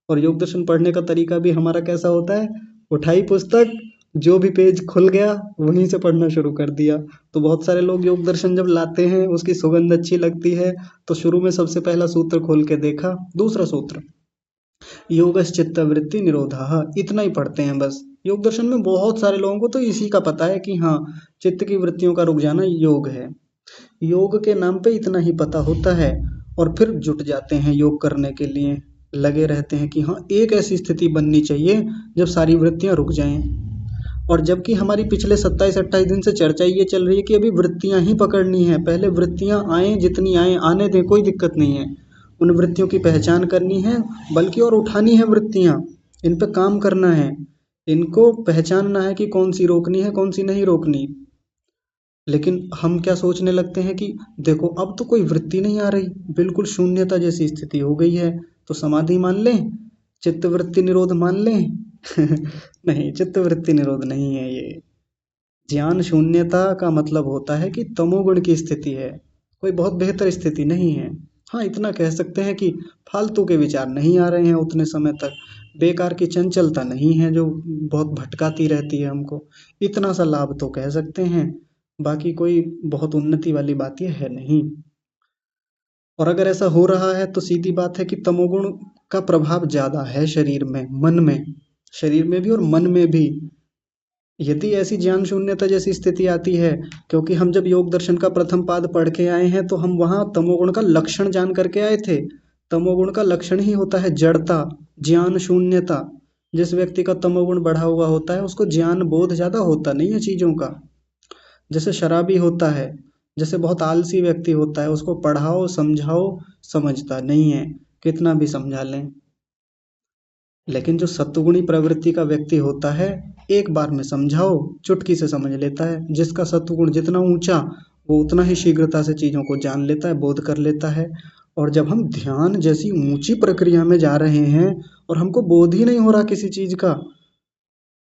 और योग दर्शन पढ़ने का तरीका भी हमारा कैसा होता है, उठाई पुस्तक, जो भी पेज खुल गया वहीं से पढ़ना शुरू कर दिया। तो बहुत सारे लोग योग दर्शन जब लाते हैं, उसकी सुगंध अच्छी लगती है तो शुरू में सबसे पहला सूत्र खोल के देखा, दूसरा सूत्र योगश्चित्त वृत्ति निरोधा, इतना ही पढ़ते हैं बस। योग दर्शन में बहुत सारे लोगों को तो इसी का पता है कि हाँ चित्त की वृत्तियों का रुक जाना योग है, योग के नाम पे इतना ही पता होता है, और फिर जुट जाते हैं योग करने के लिए, लगे रहते हैं कि हाँ एक ऐसी स्थिति बननी चाहिए जब सारी वृत्तियां रुक जाएं। और जबकि हमारी पिछले 27-28 दिन से चर्चा ये चल रही है कि अभी वृत्तियां ही पकड़नी है, पहले वृत्तियां आए, जितनी आए आने दें, कोई दिक्कत नहीं है, उन वृत्तियों की पहचान करनी है, बल्कि और उठानी है वृत्तियां, इन पे काम करना है, इनको पहचानना है कि कौन सी रोकनी है कौन सी नहीं रोकनी। लेकिन हम क्या सोचने लगते हैं कि देखो अब तो कोई वृत्ति नहीं आ रही, बिल्कुल शून्यता जैसी स्थिति हो गई है, तो समाधि मान लें, चित्त वृत्ति निरोध मान लें नहीं, चित्त वृत्ति निरोध नहीं है ये। ज्ञान शून्यता का मतलब होता है कि तमोगुण की स्थिति है, कोई बहुत बेहतर स्थिति नहीं है। हाँ इतना कह सकते हैं कि फालतू के विचार नहीं आ रहे हैं उतने समय तक, बेकार की चंचलता नहीं है जो बहुत भटकाती रहती है हमको, इतना सा लाभ तो कह सकते हैं, बाकी कोई बहुत उन्नति वाली बात ये है नहीं। और अगर ऐसा हो रहा है तो सीधी बात है कि तमोगुण का प्रभाव ज्यादा है शरीर में, मन में, शरीर में भी और मन में भी। यदि ऐसी ज्ञान शून्यता जैसी स्थिति आती है, क्योंकि हम जब योग दर्शन का प्रथम पाद पढ़ के आए हैं तो हम वहां तमोगुण का लक्षण जान करके आए थे। तमोगुण का लक्षण ही होता है जड़ता, ज्ञान शून्यता। जिस व्यक्ति का तमोगुण बढ़ा हुआ होता है उसको ज्ञान बोध ज्यादा होता नहीं है चीजों का, जैसे शराबी होता है, जैसे बहुत आलसी व्यक्ति होता है, उसको पढ़ाओ समझाओ समझता नहीं है, कितना भी समझा लें। लेकिन जो सत्वगुणी प्रवृत्ति का व्यक्ति होता है, एक बार में समझाओ चुटकी से समझ लेता है, जिसका सत्वगुण जितना ऊंचा वो उतना ही शीघ्रता से चीजों को जान लेता है, बोध कर लेता है। और जब हम ध्यान जैसी ऊंची प्रक्रिया में जा रहे हैं और हमको बोध ही नहीं हो रहा किसी चीज का,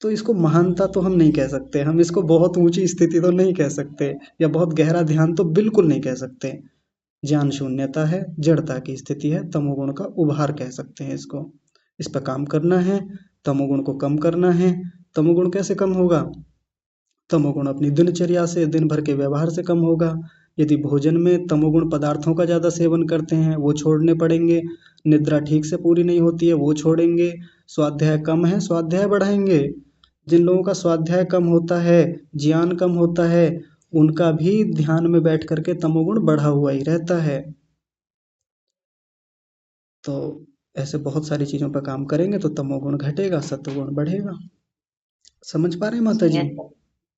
तो इसको महानता तो हम नहीं कह सकते, हम इसको बहुत ऊंची स्थिति तो नहीं कह सकते, या बहुत गहरा ध्यान तो बिल्कुल नहीं कह सकते। ज्ञान शून्यता है, जड़ता की स्थिति है, तमोगुण का उभार कह सकते हैं इसको। इस पर काम करना है, तमोगुण को कम करना है। तमोगुण कैसे कम होगा? तमोगुण अपनी दिनचर्या से, दिन भर के व्यवहार से कम होगा। यदि भोजन में तमोगुण पदार्थों का ज़्यादा सेवन करते हैं वो छोड़ने पड़ेंगे। निद्रा ठीक से पूरी नहीं होती है वो छोड़ेंगे। स्वाध्याय कम है, स्वाध्याय बढ़ाएंगे। जिन लोगों का स्वाध्याय कम होता है, ज्ञान कम होता है, उनका भी ध्यान में बैठ करके तमोगुण बढ़ा हुआ ही रहता है। तो ऐसे बहुत सारी चीज़ों पर काम करेंगे तो तमोगुण घटेगा, सत्वगुण बढ़ेगा। समझ पा रहे हैं माता जी?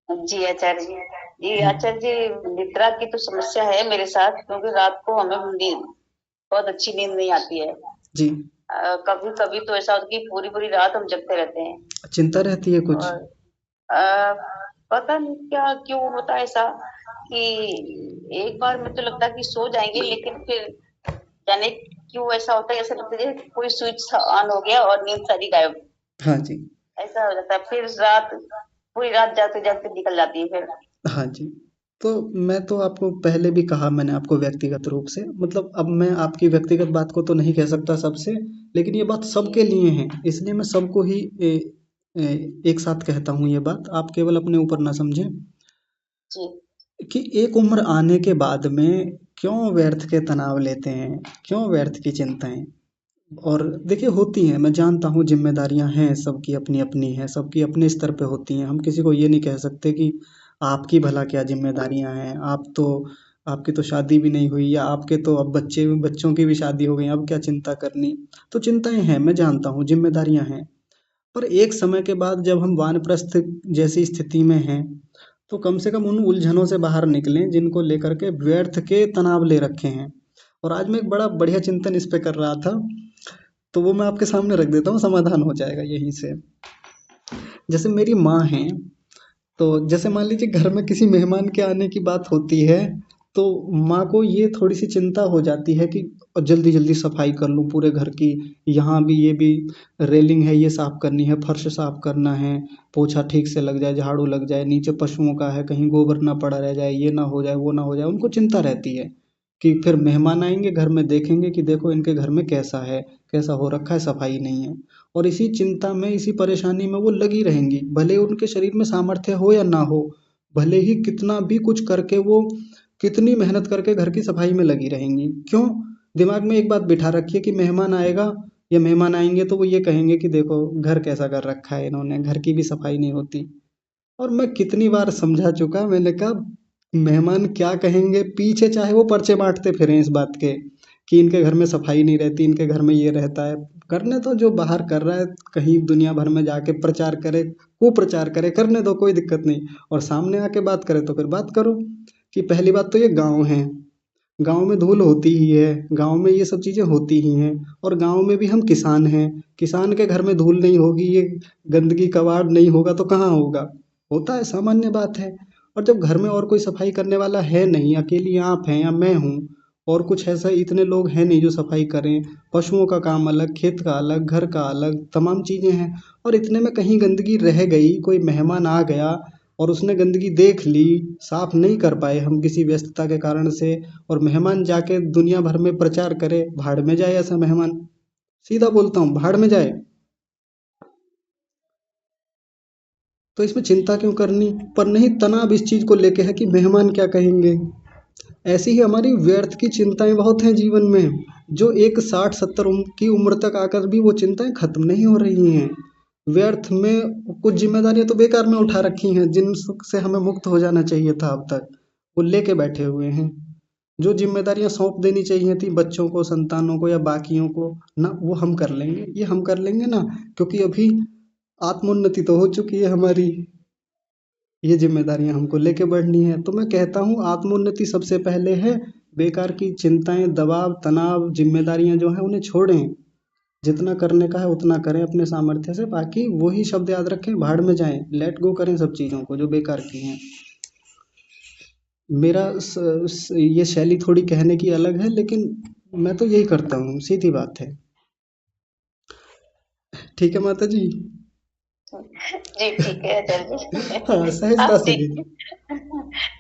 जी आचार्य जी। जी आचार्य जी, निद्रा की तो समस्या है मेरे साथ, क्योंकि रात को हमें बहुत अच्छी नींद नहीं आती है
जी।
कभी कभी तो ऐसा होता है कि पूरी पूरी रात हम जगते रहते हैं।
चिंता रहती है कुछ?
और पता नहीं क्या क्यों होता है ऐसा कि एक बार में तो लगता है कि सो जाएंगे, लेकिन फिर जाने क्यों ऐसा होता है, ऐसा लगता है कोई स्विच ऑन हो गया और नींद सारी गायब।
हाँ जी।
ऐसा हो जाता है, फिर रात पूरी रात जाते जाते निकल जाती है फिर।
हाँ जी। तो मैं तो आपको पहले भी कहा मैंने आपको व्यक्तिगत रूप से, मतलब अब मैं आपकी व्यक्तिगत बात को तो नहीं कह सकता सबसे, लेकिन ये बात सबके लिए है, इसलिए मैं सबको ही एक साथ कहता हूँ ये बात, आप केवल अपने ऊपर ना समझें
जी
कि एक उम्र आने के बाद में क्यों व्यर्थ के तनाव लेते हैं, क्यों व्यर्थ की चिंताएं। और देखिए होती हैं, मैं जानता हूँ जिम्मेदारियां हैं, सबकी अपनी अपनी हैं, सबकी अपने स्तर पे होती हैं। हम किसी को ये नहीं कह सकते कि आपकी भला क्या जिम्मेदारियां हैं, आपकी तो शादी भी नहीं हुई, या आपके तो अब बच्चों की भी शादी हो गई, अब क्या चिंता करनी। तो चिंताएं हैं, मैं जानता हूँ, जिम्मेदारियां हैं। पर एक समय के बाद जब हम वानप्रस्थ जैसी स्थिति में हैं, तो कम से कम उन उलझनों से बाहर निकलें जिनको लेकर के व्यर्थ के तनाव ले रखे हैं। और आज मैं एक बड़ा बढ़िया चिंतन इस पे कर रहा था, तो वो मैं आपके सामने रख देता हूँ, समाधान हो जाएगा यहीं से। जैसे मेरी माँ हैं, तो जैसे मान लीजिए घर में किसी मेहमान के आने की बात होती है, तो माँ को ये थोड़ी सी चिंता हो जाती है कि जल्दी जल्दी सफाई कर लूँ पूरे घर की, यहाँ भी ये भी रेलिंग है ये साफ करनी है, फर्श साफ करना है, पोछा ठीक से लग जाए, झाड़ू लग जाए, नीचे पशुओं का है कहीं गोबर ना पड़ा रह जाए, ये ना हो जाए वो ना हो जाए। उनको चिंता रहती है कि फिर मेहमान आएंगे घर में, देखेंगे कि देखो इनके घर में कैसा है, कैसा हो रखा है, सफाई नहीं है। और इसी चिंता में, इसी परेशानी में वो लगी रहेंगी, भले उनके शरीर में सामर्थ्य हो या ना हो, भले ही कितना भी कुछ करके वो कितनी मेहनत करके घर की सफाई में लगी रहेंगी। क्यों? दिमाग में एक बात बिठा रखी है कि मेहमान आएगा या मेहमान आएंगे तो वो ये कहेंगे कि देखो घर कैसा कर रखा है इन्होंने, घर की भी सफाई नहीं होती। और मैं कितनी बार समझा चुका, मैंने कहा मेहमान क्या कहेंगे, पीछे चाहे वो पर्चे बांटते फिरें इस बात के कि इनके घर में सफाई नहीं रहती, इनके घर में ये रहता है। करने तो जो बाहर कर रहा है, कहीं दुनिया भर में जाके प्रचार करे, कुप्रचार करे, करने दो, कोई दिक्कत नहीं। और सामने आके बात करे तो फिर बात करो कि पहली बात तो ये गाँव है, गाँव में धूल होती ही है, गाँव में ये सब चीज़ें होती ही हैं। और गाँव में भी हम किसान हैं, किसान के घर में धूल नहीं होगी, ये गंदगी कबाड़ नहीं होगा तो कहाँ होगा? होता है, सामान्य बात है। और जब घर में और कोई सफाई करने वाला है नहीं, अकेली आप हैं या मैं हूँ, और कुछ ऐसा इतने लोग हैं नहीं जो सफाई करें, पशुओं का काम अलग, खेत का अलग, घर का अलग, तमाम चीज़ें हैं। और इतने में कहीं गंदगी रह गई, कोई मेहमान आ गया और उसने गंदगी देख ली, साफ नहीं कर पाए हम किसी व्यस्तता के कारण से, और मेहमान जाके दुनिया भर में प्रचार करे, भाड़ में जाए ऐसा मेहमान। सीधा बोलता हूँ, भाड़ में जाए। तो इसमें चिंता क्यों करनी? पर नहीं, तनाव इस चीज को लेके है कि मेहमान क्या कहेंगे। ऐसी ही हमारी व्यर्थ की चिंताएं बहुत हैं जीवन में, जो एक 60-70 की उम्र तक आकर भी वो चिंताएं खत्म नहीं हो रही हैं। व्यर्थ में कुछ जिम्मेदारियां तो बेकार में उठा रखी हैं, जिनसे हमें मुक्त हो जाना चाहिए था अब तक, वो लेके बैठे हुए हैं। जो जिम्मेदारियां सौंप देनी चाहिए थी बच्चों को, संतानों को या बाकियों को ना, वो हम कर लेंगे, ये हम कर लेंगे ना, क्योंकि अभी आत्मोन्नति तो हो चुकी है हमारी, ये जिम्मेदारियां हमको लेके बढ़नी है। तो मैं कहता हूँ आत्मोन्नति सबसे पहले है। बेकार की चिंताएं, दबाव, तनाव, जिम्मेदारियां जो हैं उन्हें छोड़ें, जितना करने का है उतना करें अपने सामर्थ्य से। बाकी वही शब्द याद रखें, भाड़ में जाएं, लेट गो करें सब चीज़ों को जो बेकार की हैं। मेरा ये शैली थोड़ी कहने की अलग है, लेकिन मैं तो यही करता हूँ, सीधी बात है। ठीक है माता जी?
जी ठीक है आचार्य जी।
हाँ, सहजता
आप
से
ठीक
लीजिए।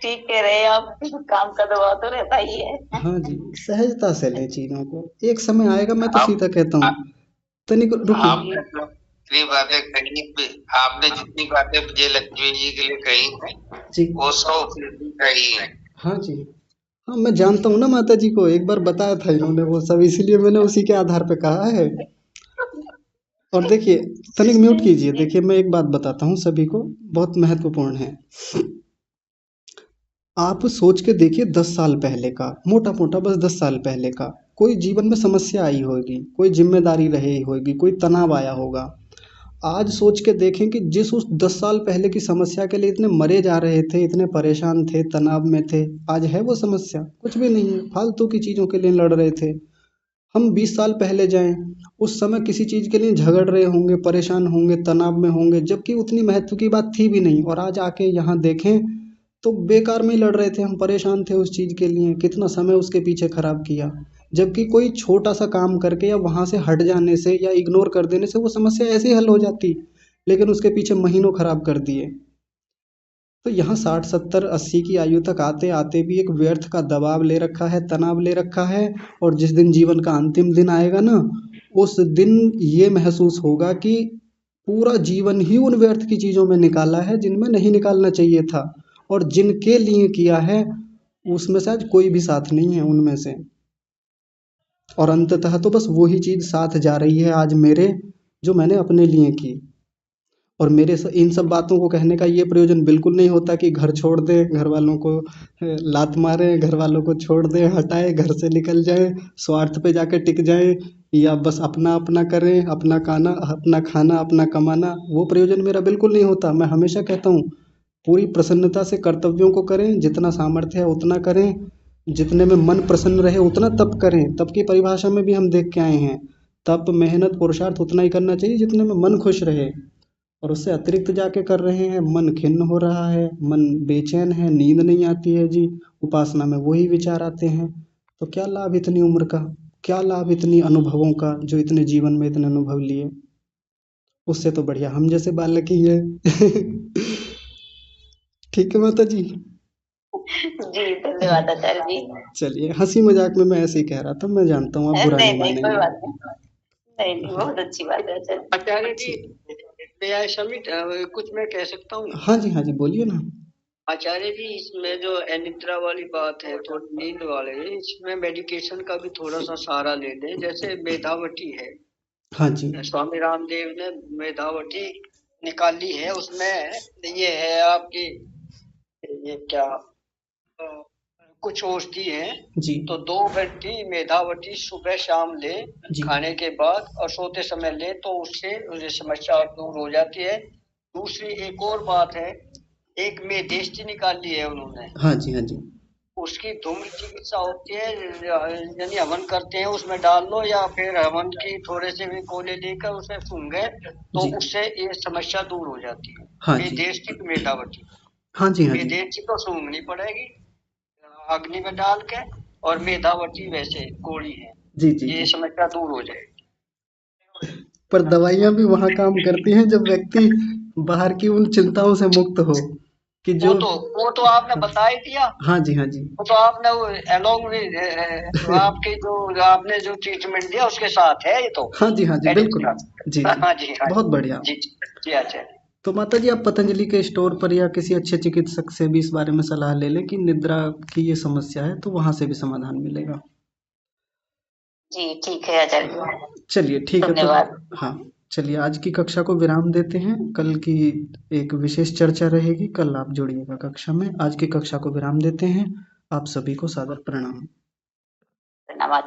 ठीक कह रहे हैं आप, काम का दबाव तो रहता ही है।
हाँ जी, सहजता से लें चीज़ों को, एक समय आएगा, मैं तो
आप
सीधा कहता हूँ। तनिक रुकिए।
आपने जो जितनी बातें कही, आपने जितनी बातें विजय लक्ष्मी जी के लिए कही हैं,
जी।
वो 100% कही है।
हाँ जी। हाँ, मैं जानता हूँ ना माता जी को, एक बार बताया था इन्होंने वो सब, इसीलिए मैंने उसी के आधार पे कहा है। और देखिए, तनिक म्यूट कीजिए। देखिए, मैं एक बात बताता हूँ सभी को, बहुत महत्वपूर्ण है। आप सोच के देखिए 10 साल पहले का, मोटा मोटा बस 10 साल पहले का, कोई जीवन में समस्या आई होगी, कोई जिम्मेदारी रही होगी, कोई तनाव आया होगा। आज सोच के देखें कि जिस उस 10 साल पहले की समस्या के लिए इतने मरे जा रहे थे, इतने परेशान थे, तनाव में थे, आज है वो समस्या? कुछ भी नहीं है, फालतू की चीज़ों के लिए लड़ रहे थे। हम 20 साल पहले जाएं, उस समय किसी चीज़ के लिए झगड़ रहे होंगे, परेशान होंगे, तनाव में होंगे, जबकि उतनी महत्व की बात थी भी नहीं। और आज आके यहाँ देखें तो बेकार में ही लड़ रहे थे, हम परेशान थे उस चीज़ के लिए, कितना समय उसके पीछे खराब किया। जबकि कोई छोटा सा काम करके या वहाँ से हट जाने से या इग्नोर कर देने से वो समस्या ऐसे ही हल हो जाती, लेकिन उसके पीछे महीनों खराब कर दिए। तो यहाँ 60 70 80 की आयु तक आते आते भी एक व्यर्थ का दबाव ले रखा है, तनाव ले रखा है। और जिस दिन जीवन का अंतिम दिन आएगा ना, उस दिन ये महसूस होगा कि पूरा जीवन ही उन व्यर्थ की चीज़ों में निकाला है जिनमें नहीं निकालना चाहिए था, और जिनके लिए किया है उसमें से आज कोई भी साथ नहीं है उनमें से। और अंततः तो बस वही चीज़ साथ जा रही है आज मेरे, जो मैंने अपने लिए की। और इन सब बातों को कहने का ये प्रयोजन बिल्कुल नहीं होता कि घर छोड़ दें, घर वालों को लात मारें, घर वालों को छोड़ दें, हटाएं, घर से निकल जाएं, स्वार्थ पे जाके टिक जाएं, या बस अपना अपना करें, अपना खाना अपना कमाना। वो प्रयोजन मेरा बिल्कुल नहीं होता। मैं हमेशा कहता हूँ, पूरी प्रसन्नता से कर्तव्यों को करें, जितना सामर्थ्य है उतना करें, जितने में मन प्रसन्न रहे उतना तप करें। तप की परिभाषा में भी हम देख के आए हैं, तप, मेहनत, पुरुषार्थ उतना ही करना चाहिए जितने में मन खुश रहे। और उससे अतिरिक्त जाके कर रहे हैं, मन खिन्न हो रहा है, मन बेचैन है, नींद नहीं आती है जी, उपासना में वही विचार आते हैं। तो क्या लाभ इतनी उम्र का, क्या लाभ इतनी अनुभवों का, जो इतने जीवन में इतने अनुभव लिए? उससे तो बढ़िया हम जैसे बालक ही है। ठीक है माता जी।
जी धन्यवाद आचार्य जी।
चलिए, हंसी मजाक में मैं ऐसे ही कह रहा था, मैं जानता हूँ आप बुरा
नहीं
नहीं
नहीं कोई
मानेंगे।
बात नहीं, नहीं नहीं बहुत अच्छी बात है आचार्य जी।
आचार्य जी, may I submit? कुछ मैं कह सकता हूँ?
हाँ जी, हाँ जी, बोलिए ना।
आचार्य जी, इसमें जो अनिद्रा वाली बात है, थोड़ी नींद वाले, इसमें मेडिकेशन का भी थोड़ा सा सहारा ले लें। जैसे मेधावटी है,
हाँ जी।
स्वामी रामदेव ने मेधावटी निकाली है, उसमें ये है आपकी, ये क्या, अ, कुछ औषधि है।
जी।
तो 2 घंटी मेधावटी सुबह शाम ले,
जी।
खाने के बाद और सोते समय ले, तो उससे समस्या दूर हो जाती है। दूसरी एक और बात है, एक मेदेष्टि निकाली है उन्होंने,
हाँ जी, हाँ जी।
उसकी धूम्र चिकित्सा होती है, यानी हवन करते हैं उसमें डाल लो, या फिर हवन की थोड़े से भी कोले लेकर उसमें सूंघे, तो
जी।
उससे ये समस्या दूर हो जाती है।
हाँ जी।
मेदेष्टि तो मेधावटी,
हाँ जी, हाँ जी।
मेदेष्टि तो सूंघनी पड़ेगी अग्नि में डाल के, और मेधावटी वैसे कोड़ी है,
जी जी
ये
जी।
समस्या दूर हो जाएगी।
पर दवाइयाँ भी वहाँ काम करती हैं जब व्यक्ति बाहर की उन चिंताओं से मुक्त हो, कि जो।
वो तो आपने बता ही दिया।
हाँ जी, हाँ जी।
वो तो आपने अलोंग विद आपके जो आपने जो ट्रीटमेंट दिया उसके साथ है ये तो।
हाँ जी, हाँ जी, बिल्कुल। जी जी।
हाँ जी, हाँ
बहुत बढ़िया।
जी जी। अच्छा,
तो माता जी, आप पतंजलि के स्टोर पर या किसी अच्छे चिकित्सक से भी इस बारे में सलाह ले लें कि निद्रा की ये समस्या है, तो वहाँ से भी समाधान मिलेगा।
जी ठीक है आचार्य जी,
चलिए, ठीक है। तो
धन्यवाद।
हाँ, चलिए, आज की कक्षा को विराम देते हैं। कल की एक विशेष चर्चा रहेगी, कल आप जुड़िएगा कक्षा में। आज की कक्षा को विराम देते हैं। आप सभी को सादर प्रणाम।